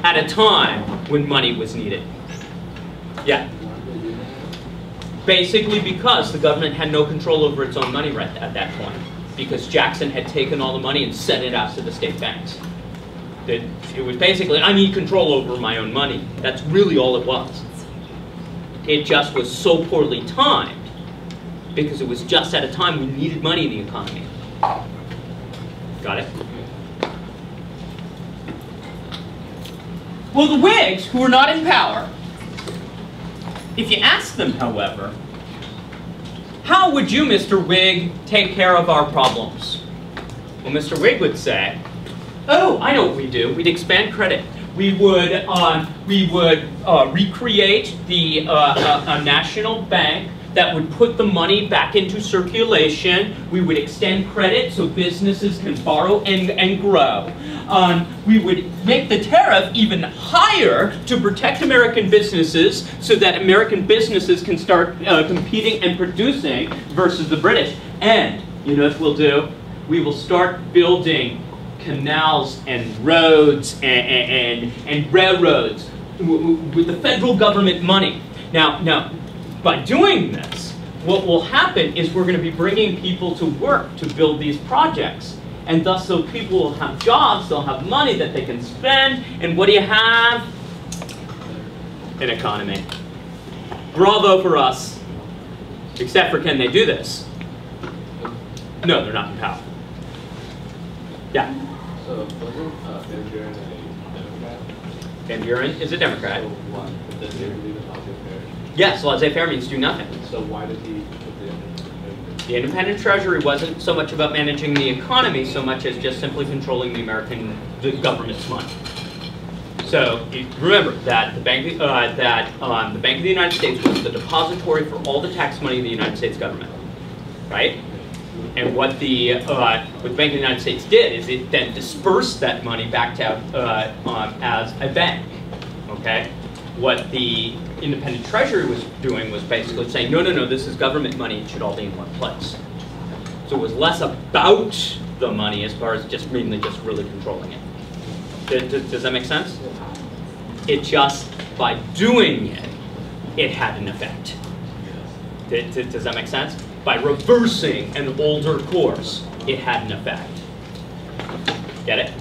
at a time when money was needed. Yeah. Basically because the government had no control over its own money right at that point. Because Jackson had taken all the money and sent it out to the state banks. It was basically, I need control over my own money. That's really all it was. It just was so poorly timed because it was just at a time we needed money in the economy. Got it? Well, the Whigs, who were not in power, if you ask them, however, how would you, Mr. Whig, take care of our problems? Well, Mr. Whig would say, oh, I know what we'd do. We'd expand credit. We would recreate a national bank that would put the money back into circulation. We would extend credit so businesses can borrow and grow. We would make the tariff even higher to protect American businesses so that American businesses can start competing and producing versus the British. And you know what we'll do? We will start building canals and roads and railroads with the federal government money. Now, by doing this, what will happen is we're going to be bringing people to work to build these projects. And thus, so people will have jobs, they'll have money that they can spend, and what do you have? An economy. Bravo for us. Except for, can they do this? No, they're not in power. Yeah? So, wasn't Van Buren a Democrat? Van Buren is a Democrat. So what? Does he believe in laissez-faire? Yes, laissez-faire means do nothing. So why did he put the independent? The independent treasury wasn't so much about managing the economy so much as just simply controlling the government's money. So remember that the Bank of the United States was the depository for all the tax money of the United States government, right? And what the Bank of the United States did is it then dispersed that money back to as a bank. Okay, what the independent treasury was doing was basically saying, no, this is government money. It should all be in one place. So it was less about the money as far as just mainly just really controlling it. Does that make sense? It just by doing it, it had an effect. Does that make sense? By reversing an older course, it had an effect. Get it?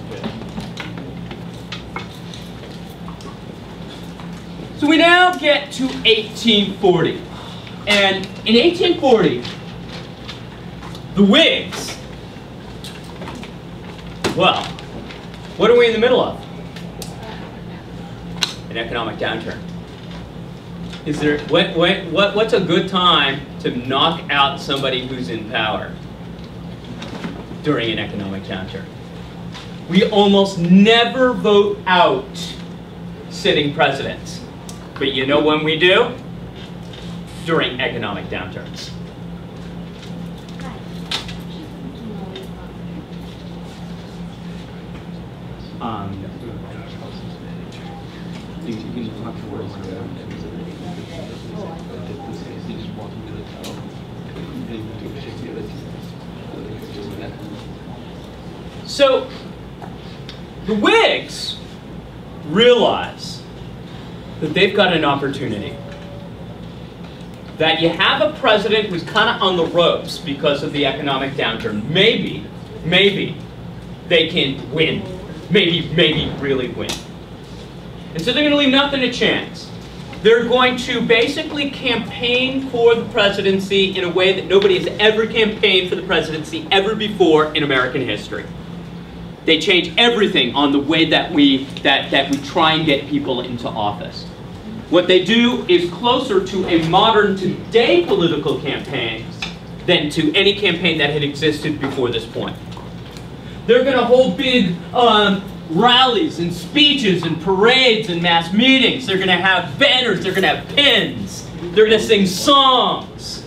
So we now get to 1840. And in 1840, the Whigs Well, what are we in the middle of? An economic downturn. Is there what's a good time to knock out somebody who's in power during an economic downturn? We almost never vote out sitting presidents. But you know when we do? During economic downturns. So, the Whigs realize that they've got an opportunity. That you have a president who's kind of on the ropes because of the economic downturn. Maybe they can win. Maybe really win. And so they're going to leave nothing to chance. They're going to basically campaign for the presidency in a way that nobody has ever campaigned for the presidency ever before in American history. They change everything on the way that we try and get people into office. What they do is closer to a modern today political campaign than to any campaign that had existed before this point. They're going to hold big rallies and speeches and parades and mass meetings. They're going to have banners. They're going to have pins. They're going to sing songs.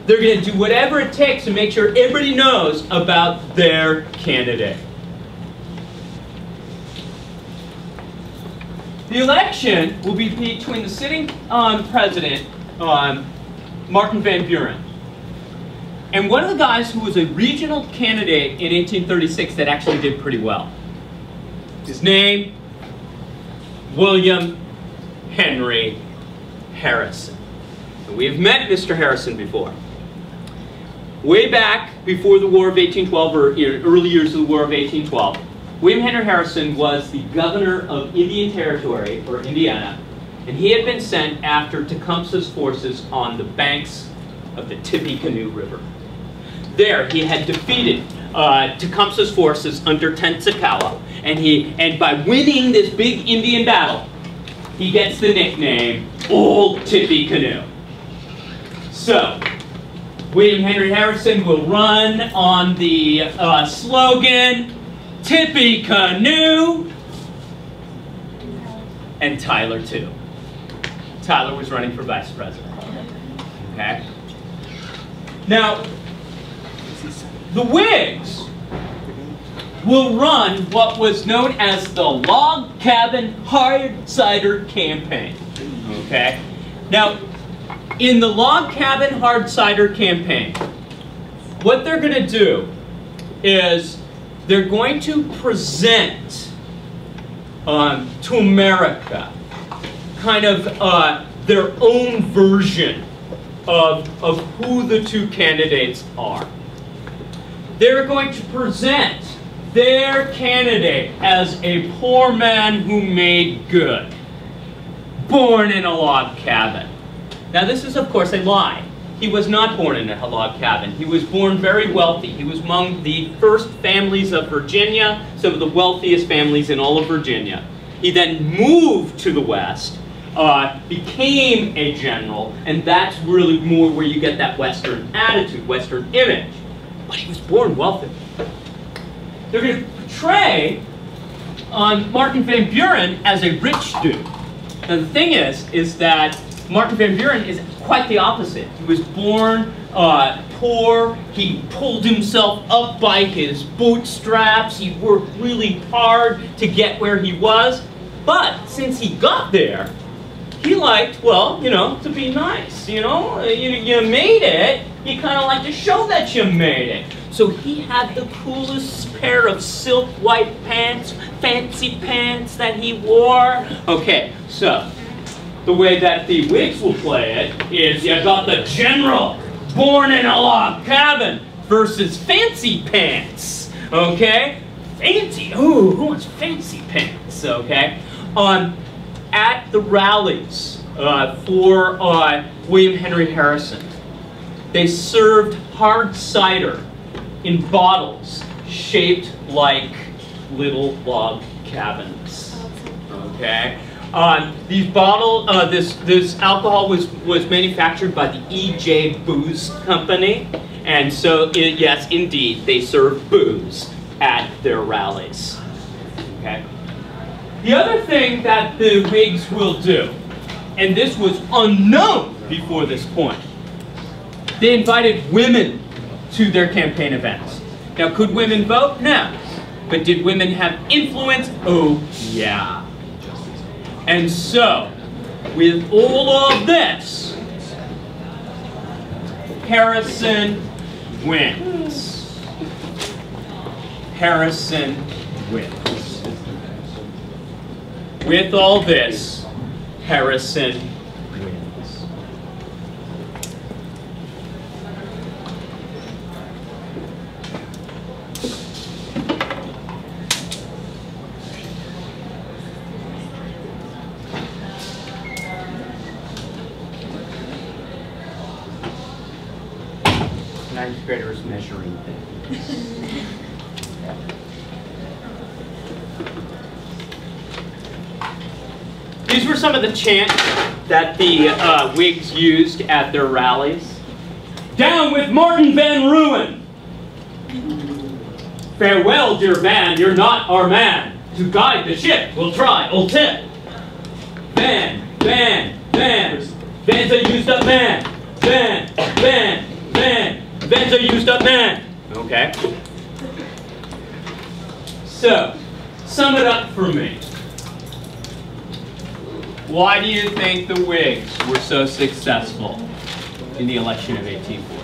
They're going to do whatever it takes to make sure everybody knows about their candidate. The election will be between the sitting president, Martin Van Buren, and one of the guys who was a regional candidate in 1836 that actually did pretty well. His name, William Henry Harrison. And we have met Mr. Harrison before. Way back before the War of 1812, or early years of the War of 1812, William Henry Harrison was the governor of Indian Territory, or Indiana, and he had been sent after Tecumseh's forces on the banks of the Tippecanoe River. There, he had defeated Tecumseh's forces under Tensicala, and by winning this big Indian battle, he gets the nickname Old Tippecanoe. So, William Henry Harrison will run on the slogan, Tippecanoe, and Tyler too. Tyler was running for vice president. Okay? Now, the Whigs will run what was known as the Log Cabin Hard Cider Campaign. Okay? Now, in the Log Cabin Hard Cider Campaign, what they're going to do is they're going to present to America kind of their own version of who the two candidates are. They're going to present their candidate as a poor man who made good, born in a log cabin. Now this is of course a lie. He was not born in a log cabin. He was born very wealthy. He was among the first families of Virginia, some of the wealthiest families in all of Virginia. He then moved to the West, became a general, and that's really more where you get that Western attitude, Western image. But he was born wealthy. They're going to portray Martin Van Buren as a rich dude. Now the thing is that Martin Van Buren is quite the opposite. He was born poor. He pulled himself up by his bootstraps. He worked really hard to get where he was. But since he got there, he liked, well, you know, to be nice. You know, you made it. You kind of like to show that you made it. So he had the coolest pair of silk white pants, fancy pants that he wore. Okay, so the way that the Whigs will play it is you got the general born in a log cabin versus fancy pants. Okay? Fancy. Ooh, who wants fancy pants? Okay? At the rallies for William Henry Harrison, they served hard cider in bottles shaped like little log cabins. Okay. These this alcohol was manufactured by the E.J. Booze Company, and so yes, indeed, they serve booze at their rallies. Okay. The other thing that the Whigs will do, and this was unknown before this point, they invited women to their campaign events. Now, could women vote? No. But did women have influence? Oh, yeah. And so, with all of this, Harrison wins. Harrison wins. With all this, Harrison wins. Ninth graders measuring things. These were some of the chants that the Whigs used at their rallies. Down with Martin Van Ruin! Farewell, dear Van, you're not our man. To guide the ship, we'll try, old Tip. Van, Van, Van, Van's a used up man. Van, Van, Van, Van's a used up man. Okay. So, sum it up for me. Why do you think the Whigs were so successful in the election of 1840?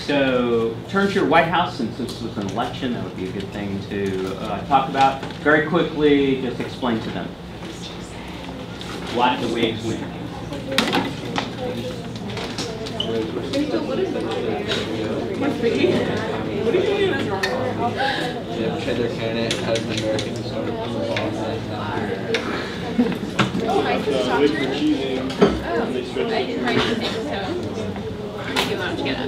So turn to your White House, since this was an election, that would be a good thing to talk about. Very quickly, just explain to them. Why did the Whigs win? Yeah, their candidate has an American sort of I didn't write the name, so if you want to get it.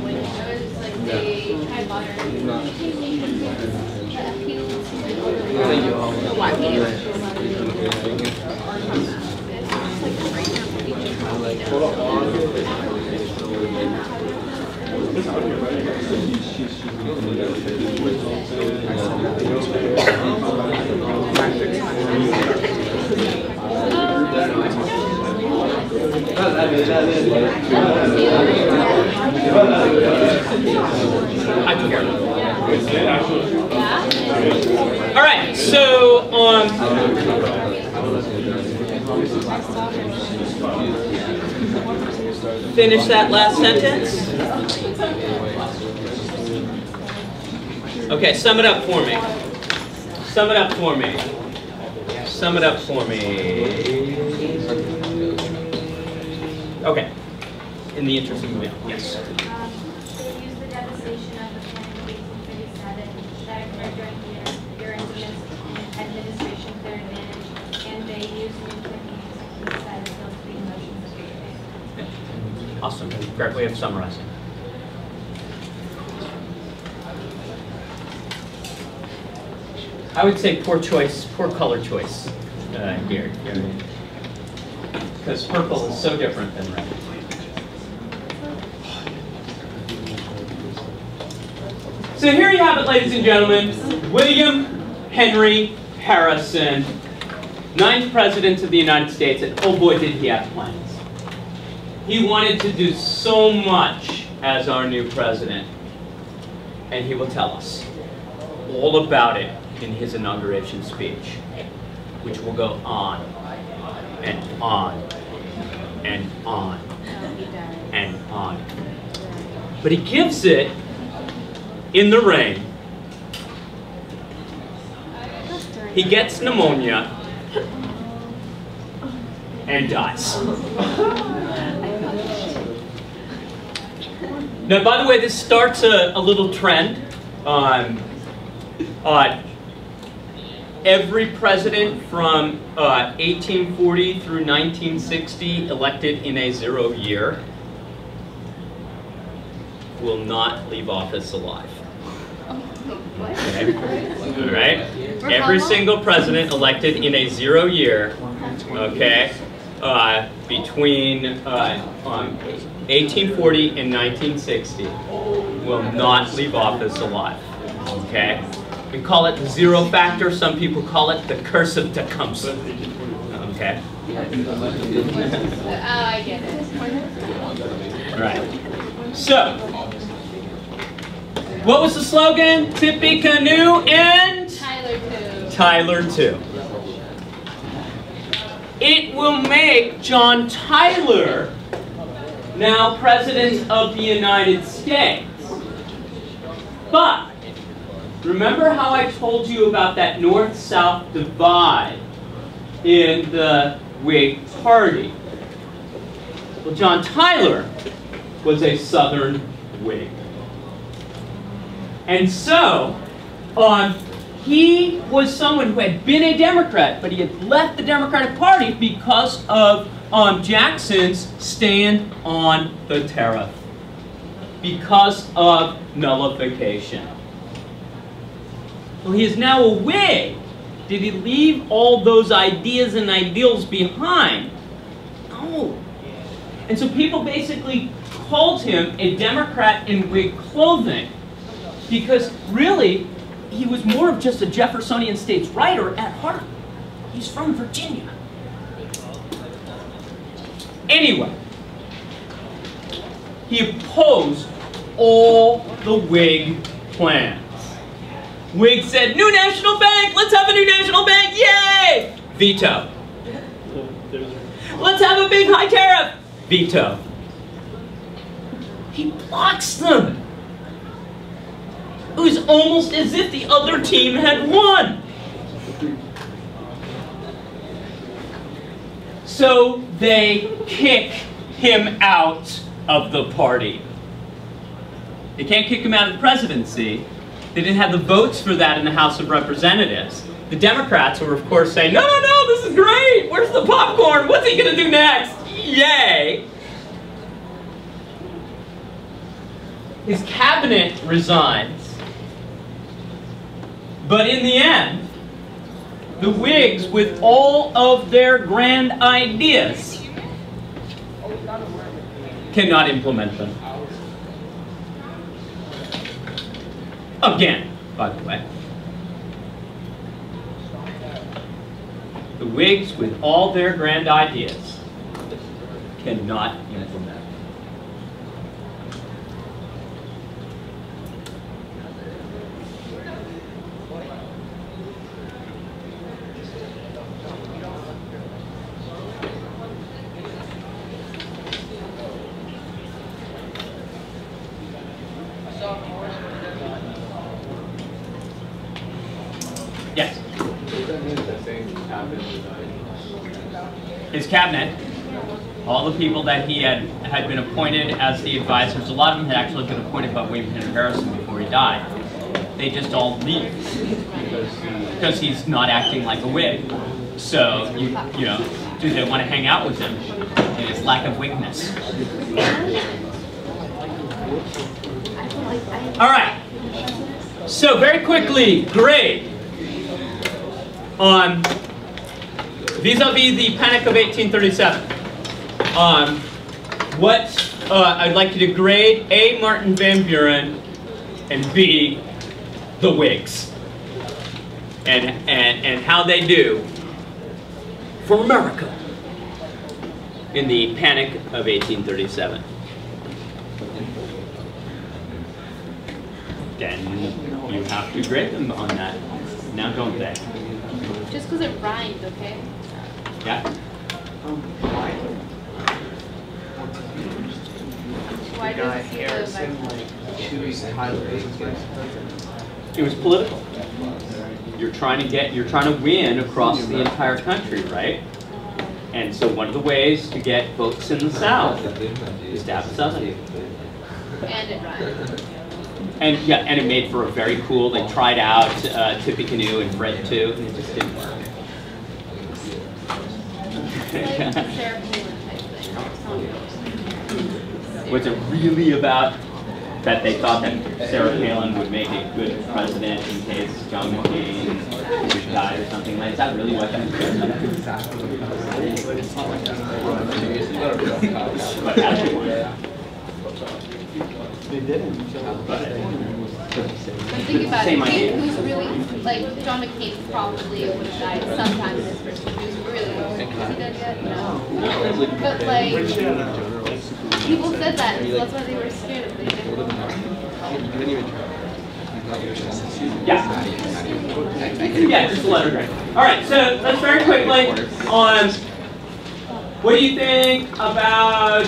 All right, so finish that last sentence. Okay, sum it up for me. Sum it up for me. Sum it up for me. Okay. In the interest of moving on. Yes. They used the devastation of the plan of 1837 that occurred during your administration to their advantage, and they used new techniques to satisfy the emotions of your day. Awesome. Great way of summarizing. I would say poor choice, poor color choice here. Because purple is so different than red. So here you have it, ladies and gentlemen. William Henry Harrison, 9th President of the United States, and oh boy did he have plans. He wanted to do so much as our new president, and he will tell us all about it in his inauguration speech, which will go on and on and on and on. But he gives it in the rain. He gets pneumonia and dies. Now, by the way, this starts a little trend. Every president from 1840 through 1960 elected in a 0 year will not leave office alive. Okay. All right? Every single president elected in a 0 year, okay, between 1840 and 1960 will not leave office alive. Okay? We call it the 0 factor. Some people call it the curse of Tecumseh. Okay? Oh, I get it. All right. So, what was the slogan? Tippecanoe and? Tyler too. Tyler too. It will make John Tyler now President of the United States. But, remember how I told you about that North-South divide in the Whig Party? Well, John Tyler was a Southern Whig. And so, he was someone who had been a Democrat, but he had left the Democratic Party because of Jackson's stand on the tariff, because of nullification. Well, he is now a Whig. Did he leave all those ideas and ideals behind? No. And so people basically called him a Democrat in Whig clothing, because really, he was more of just a Jeffersonian states writer at heart. He's from Virginia. Anyway, he opposed all the Whig plans. Whigs said, new national bank, let's have a new national bank, yay! Veto. Let's have a big high tariff. Veto. He blocks them. It was almost as if the other team had won. So they kick him out of the party. They can't kick him out of the presidency. They didn't have the votes for that in the House of Representatives. The Democrats were, of course, saying, no, no, no, this is great. Where's the popcorn? What's he going to do next? Yay. His cabinet resigns. But in the end, the Whigs, with all of their grand ideas, cannot implement them. Again, by the way. The Whigs, with all their grand ideas, cannot implement them. Yes. His cabinet, all the people that he had been appointed as the advisors, a lot of them had actually been appointed by William Henry Harrison before he died. They just all leave because he's not acting like a Whig. So you know, Do they want to hang out with him in his lack of wigness? All right. So very quickly, grade on vis-a-vis the Panic of 1837. I'd like you to grade A, Martin Van Buren, and B, the Whigs, and how they do for America in the Panic of 1837. Then you have to grade them on that. Now don't they? Just because it rhymed, okay? Yeah? Why Guy does he Harrison like choose Tyler as vice president? It was political. You're trying to win across the entire country, right? And so one of the ways to get votes in the South is to have a Southern. And it rhymed. And yeah, and it made for a very cool. They tried out Tippecanoe and Fred too, and it just didn't work. Like the Sarah Palin type thing. Was it really about that they thought that Sarah Palin would make a good president in case John McCain died or something? Like, is that really what that was? But actually, They didn't. but Think about it. Who's really, like, John McCain probably would have died sometime in this person. Who's really, is he dead yet? No. But, like, people said that, so that's why they were scared of it. yeah, just a letter grade. All right, so let's very quickly on what do you think about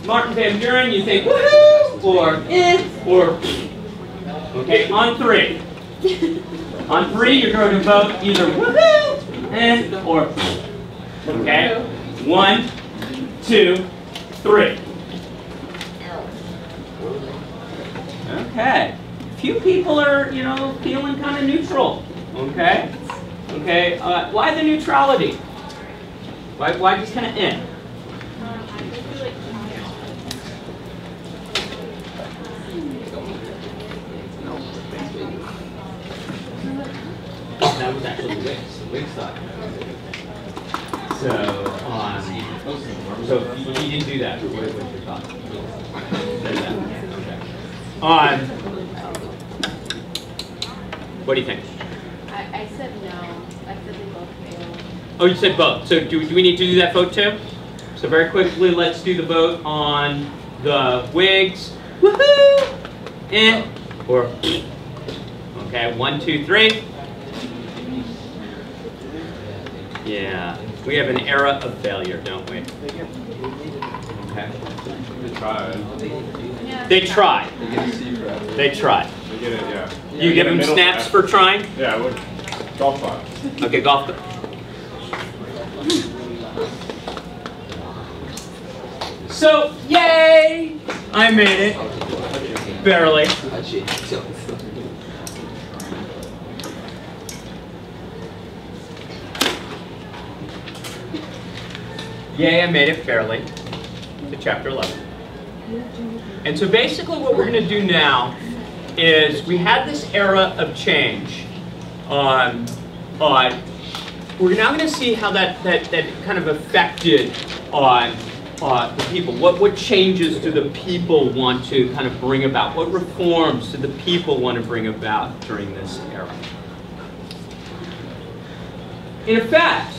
Martin Van Buren? You think woohoo or or okay on 3. On 3, you're going to vote either woohoo or okay. 1, 2, 3. Okay. Few people are, feeling kind of neutral. Okay. Okay. Why the neutrality? Why just kind of in? That was actually the Whigs side. So you didn't do that. What's your thought? Okay. What do you think? I said no. I said they both failed. Oh, you said both. So do we need to do that vote too? So very quickly, let's do the vote on the Whigs. Woohoo! Or okay, 1, 2, 3. Yeah, we have an era of failure, don't we? Okay. They tried. They tried. They get a C for that. They tried. They get it, yeah. You give them snaps for trying? Yeah, what? Golf clap. Okay, golf clap. So, yay! I made it. Barely. Yay, I made it barely to chapter 11. And so basically what we're going to do now is we had this era of change. We're now going to see how that kind of affected the people. What changes do the people want to kind of bring about? What reforms do the people want to bring about during this era? In effect,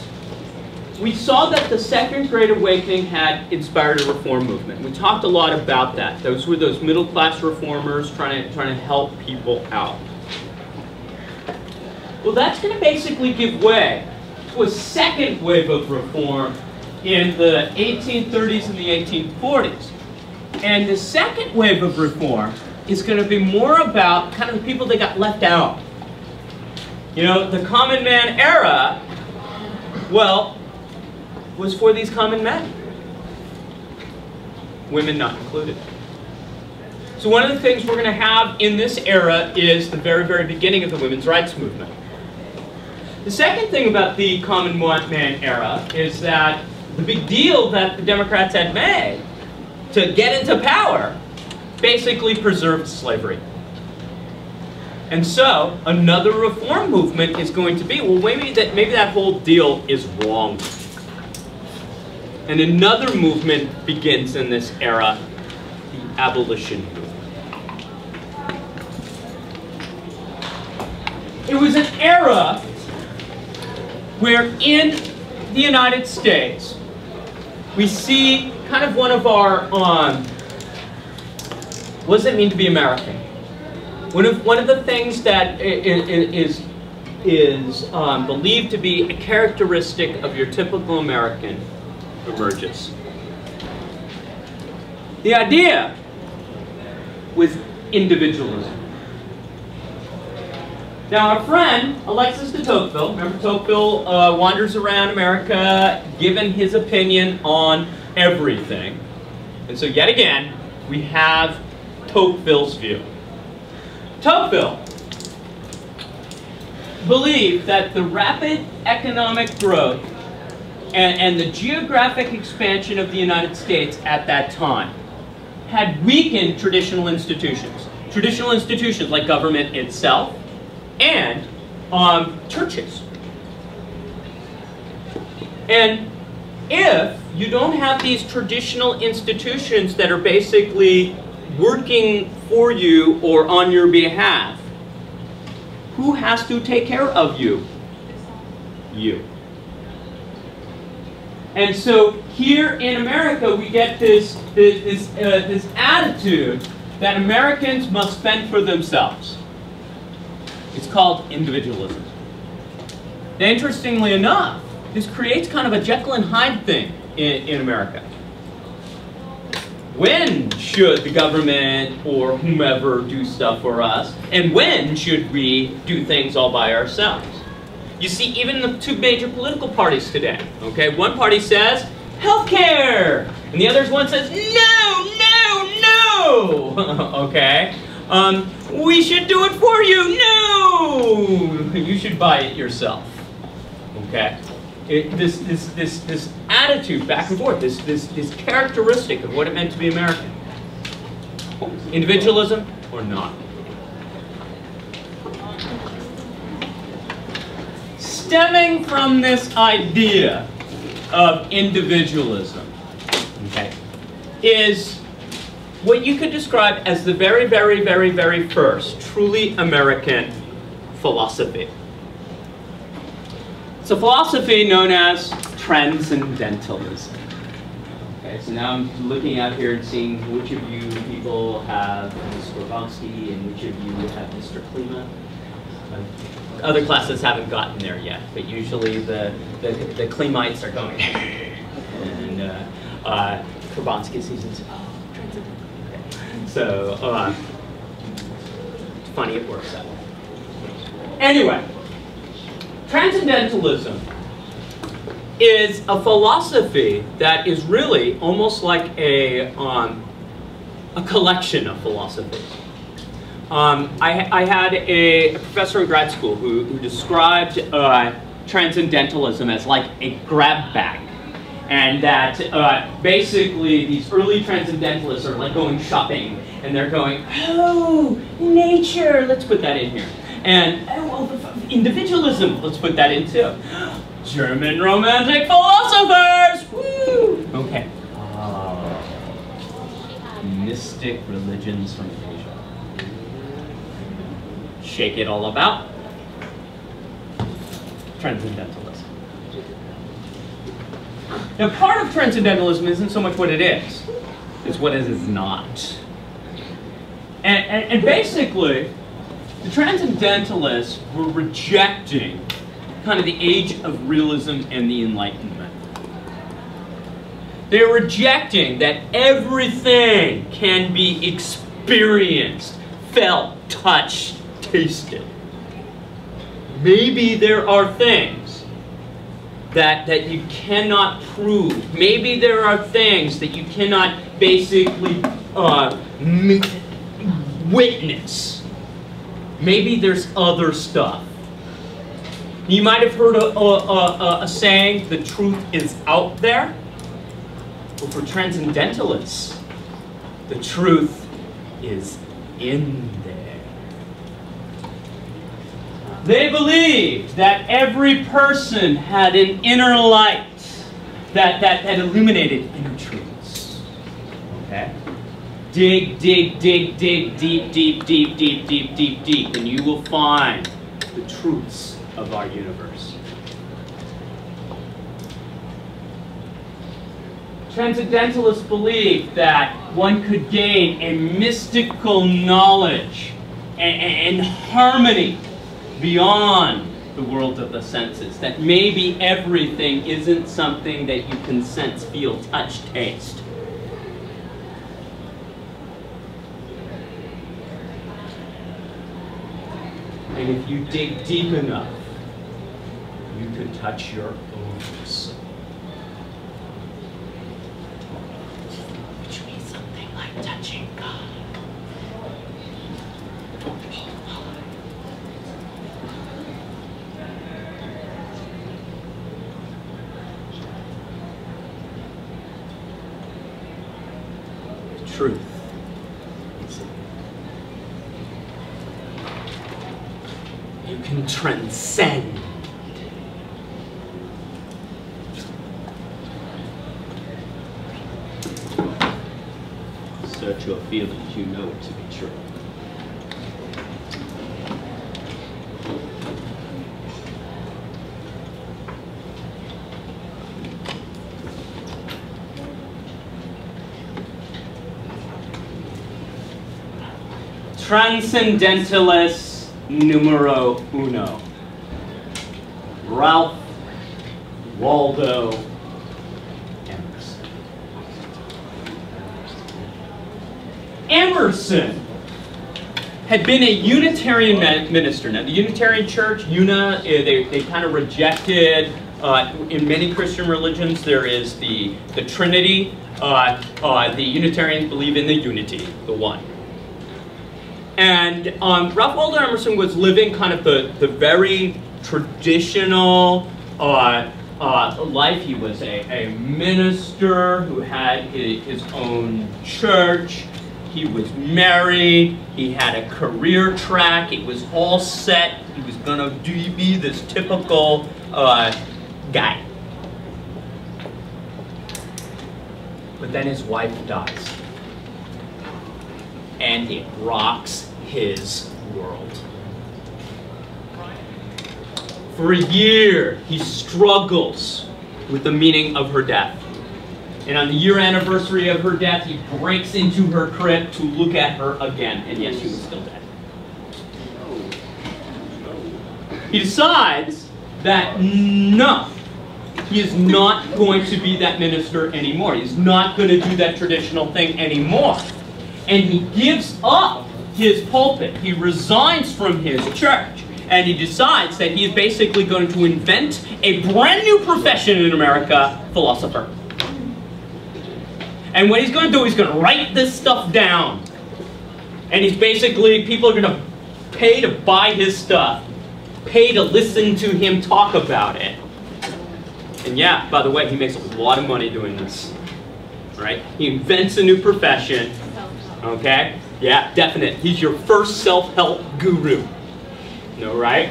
we saw that the Second Great Awakening had inspired a reform movement. We talked a lot about that. Those were those middle-class reformers trying to help people out. Well, that's going to basically give way to a second wave of reform in the 1830s and the 1840s. And the second wave of reform is going to be more about kind of the people that got left out. The common man era, well, was for these common men. Women not included. So one of the things we're going to have in this era is the very, very beginning of the women's rights movement. The second thing about the common man era is that the big deal that the Democrats had made to get into power basically preserved slavery. And so another reform movement is going to be, well, maybe that whole deal is wrong. And another movement begins in this era, the abolition movement. It was an era where in the United States we see kind of one of our, what does it mean to be American? One of the things that is believed to be a characteristic of your typical American emerges. The idea was individualism. Now our friend, Alexis de Tocqueville, remember Tocqueville wanders around America giving his opinion on everything. And so yet again, we have Tocqueville's view. Tocqueville believed that the rapid economic growth and the geographic expansion of the United States at that time had weakened traditional institutions. Traditional institutions like government itself and churches. And if you don't have these traditional institutions that are basically working for you or on your behalf, who has to take care of you? You. And so here in America, we get this attitude that Americans must fend for themselves. It's called individualism. Now, interestingly enough, this creates kind of a Jekyll and Hyde thing in America. When should the government or whomever do stuff for us? And when should we do things all by ourselves? You see, even the two major political parties today, okay? One party says, healthcare! And the other one says, no, no, no! Okay? We should do it for you! No! You should buy it yourself. Okay? This attitude back and forth, this characteristic of what it meant to be American. Individualism or not. Stemming from this idea of individualism, okay, is what you could describe as the very, very, very, very first truly American philosophy. It's a philosophy known as transcendentalism. Okay, so now I'm looking out here and seeing which of you people have Ms. Skorbanski and which of you have Mr. Klima. Other classes haven't gotten there yet, but usually the Klimites are going, and Skorbanski seasons, oh, transcendental. Okay. So, it's funny it works that way. Anyway. Transcendentalism is a philosophy that is really almost like a collection of philosophies. I had a professor in grad school who described transcendentalism as like a grab bag. And that basically these early transcendentalists are like going shopping and they're going, oh, nature, let's put that in here. And individualism, let's put that in too. German Romantic philosophers! Woo! Okay. Mystic religions from Asia. Shake it all about. Transcendentalism. Now, part of transcendentalism isn't so much what it is, it's what it is not. And basically, the Transcendentalists were rejecting kind of the age of realism and the Enlightenment. They're rejecting that everything can be experienced, felt, touched, tasted. Maybe there are things that you cannot prove. Maybe there are things that you cannot basically witness. Maybe there's other stuff. You might have heard a saying, the truth is out there. Well, for transcendentalists, the truth is in there. They believed that every person had an inner light that illuminated inner truths. Okay? Dig deep, and you will find the truths of our universe. Transcendentalists believe that one could gain a mystical knowledge and harmony beyond the world of the senses. That maybe everything isn't something that you can sense, feel, touch, taste. And if you dig deep enough, you can touch your own soul. Which means something like touching God. The truth. You can transcend. Search your feelings, you know it to be true. Transcendentalists numero uno. Ralph Waldo Emerson. Emerson had been a Unitarian minister. Now, the Unitarian Church, they kind of rejected, in many Christian religions, there is the Trinity. The Unitarians believe in the unity, the one. And Ralph Waldo Emerson was living kind of the very traditional life. He was a minister who had his own church. He was married. He had a career track. It was all set. He was going to be this typical guy. But then his wife dies. And it rocks his world. For a year, he struggles with the meaning of her death. And on the year anniversary of her death, he breaks into her crib to look at her again. And yes, she was still dead. He decides that no, he is not going to be that minister anymore. He's not going to do that traditional thing anymore. And he gives up his pulpit. He resigns from his church. And he decides that he is basically going to invent a brand new profession in America, philosopher. And what he's going to do, he's going to write this stuff down. And he's basically, people are going to pay to buy his stuff, pay to listen to him talk about it. And yeah, by the way, he makes a lot of money doing this. Right? He invents a new profession. Okay? Yeah, definite. He's your first self-help guru. No, right?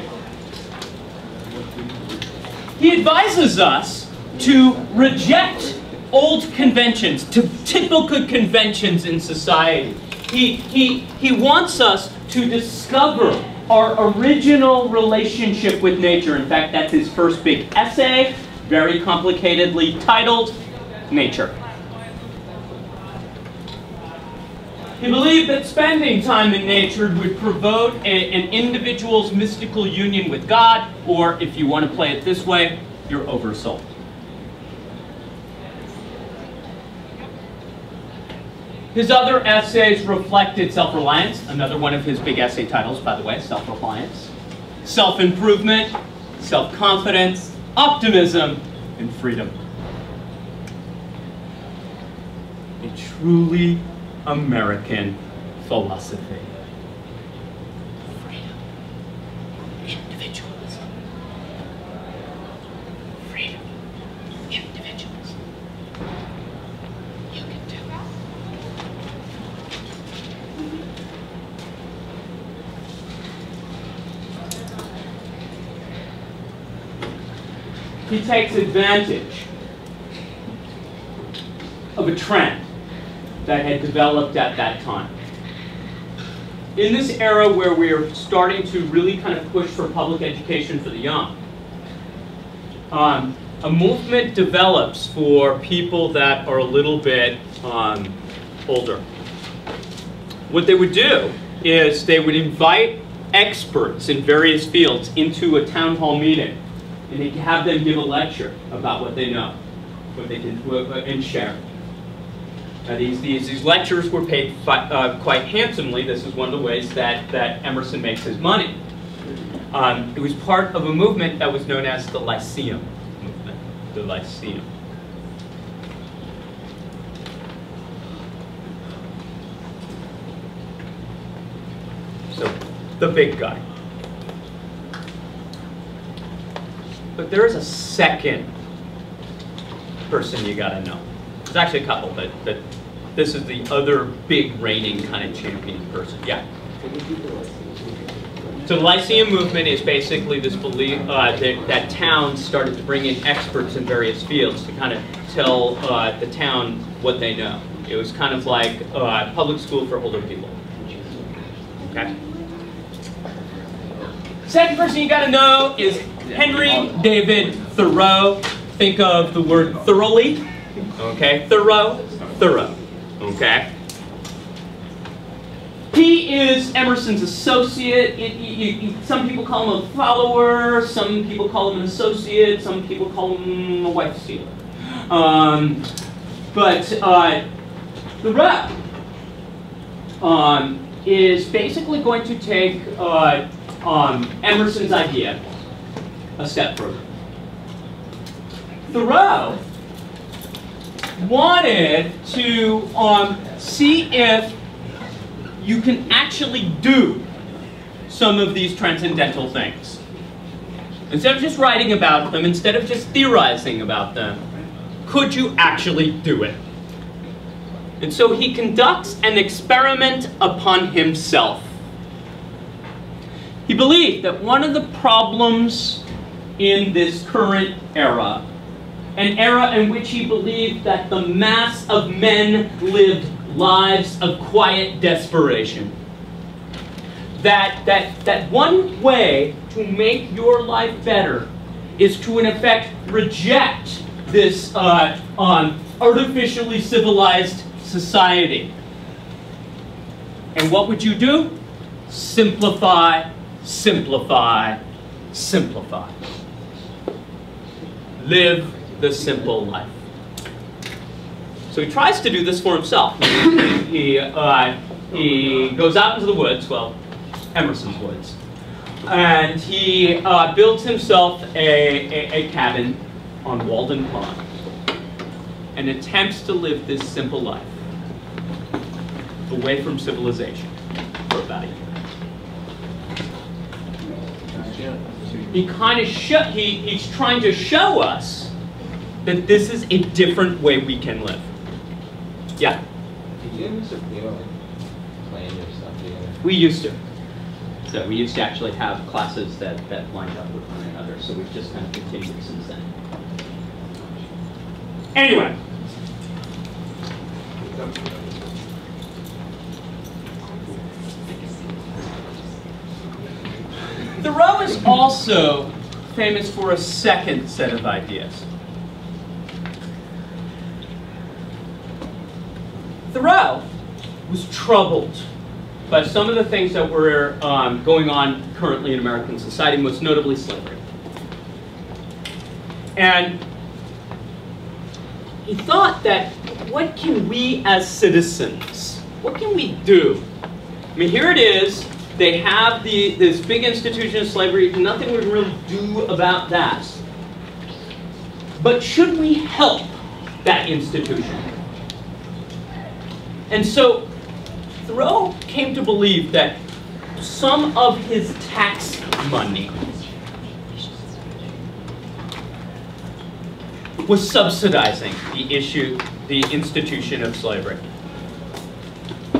He advises us to reject old conventions, to typical conventions in society. He wants us to discover our original relationship with nature. In fact, that's his first big essay, very complicatedly titled, Nature. He believed that spending time in nature would promote an individual's mystical union with God, or if you want to play it this way, your oversoul. His other essays reflected self-reliance, another one of his big essay titles, by the way, self-reliance, self-improvement, self-confidence, optimism, and freedom. A truly American philosophy. Freedom. Individualism. he takes advantage of a trend that had developed at that time. In this era where we're starting to really kind of push for public education for the young, a movement develops for people that are a little bit older. What they would do is they would invite experts in various fields into a town hall meeting, and they'd have them give a lecture about what they know, what they can, and share. These lectures were paid quite handsomely. This is one of the ways that Emerson makes his money. It was part of a movement that was known as the Lyceum movement. The Lyceum. So, the big guy. But there is a second person you got to know. There's actually a couple, but this is the other big reigning kind of champion person. Yeah. So the Lyceum movement is basically this belief that towns started to bring in experts in various fields to kind of tell the town what they know. It was kind of like public school for older people. Okay. Second person you got to know is Henry David Thoreau. Think of the word thoroughly. Okay, thorough. Okay. He is Emerson's associate. Some people call him a follower. Some people call him an associate. Some people call him a wife stealer. But Thoreau is basically going to take Emerson's idea a step further. Thoreau wanted to see if you can actually do some of these transcendental things. Instead of just writing about them, instead of just theorizing about them, could you actually do it? And so he conducts an experiment upon himself. He believed that one of the problems in this current era, an era in which he believed that the mass of men lived lives of quiet desperation. That one way to make your life better is to, in effect, reject this artificially civilized society. And what would you do? Simplify, simplify, simplify. Live the simple life. So he tries to do this for himself. He goes out into the woods, well, Emerson's woods, and he builds himself a cabin on Walden Pond and attempts to live this simple life away from civilization for about a year. He kind of he's trying to show us that this is a different way we can live. Yeah? Did you ever plan your stuff together? We used to. So we used to actually have classes that lined up with one another, so we've just kind of continued since then. Anyway. Thoreau is also famous for a second set of ideas. Thoreau was troubled by some of the things that were going on currently in American society, most notably slavery. And he thought that, what can we as citizens, what can we do? I mean, here it is, they have this big institution of slavery, nothing we can really do about that. But should we help that institution? And so Thoreau came to believe that some of his tax money was subsidizing the institution of slavery.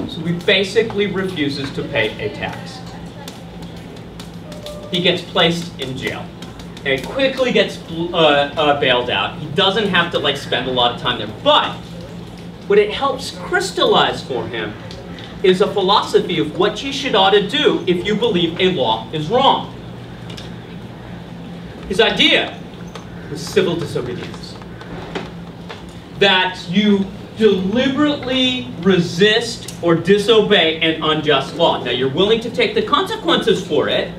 So he basically refuses to pay a tax. He gets placed in jail. and quickly gets bailed out. He doesn't have to like spend a lot of time there. But what it helps crystallize for him is a philosophy of what you should ought to do if you believe a law is wrong. His idea was civil disobedience. That you deliberately resist or disobey an unjust law. Now you're willing to take the consequences for it,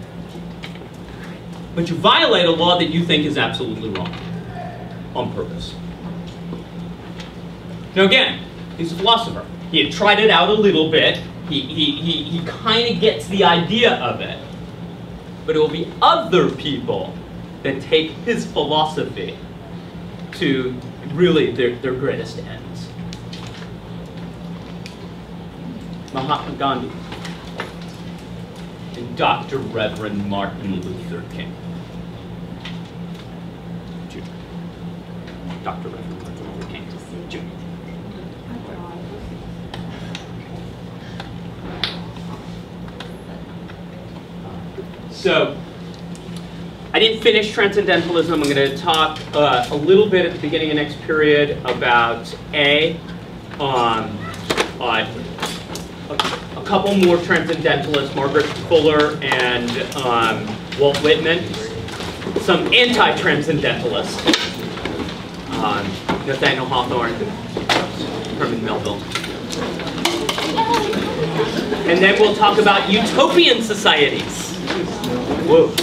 but you violate a law that you think is absolutely wrong on purpose. Now again, he's a philosopher. He had tried it out a little bit. He kind of gets the idea of it. But it will be other people that take his philosophy to really their greatest ends. Mahatma Gandhi and Dr. Reverend Martin Luther King. Jr. Dr. Reverend Martin Luther King Jr. So, I didn't finish Transcendentalism. I'm going to talk a little bit at the beginning of next period about a couple more Transcendentalists, Margaret Fuller and Walt Whitman. Some anti-Transcendentalists, Nathaniel Hawthorne, Herman Melville. And then we'll talk about utopian societies. Whoa.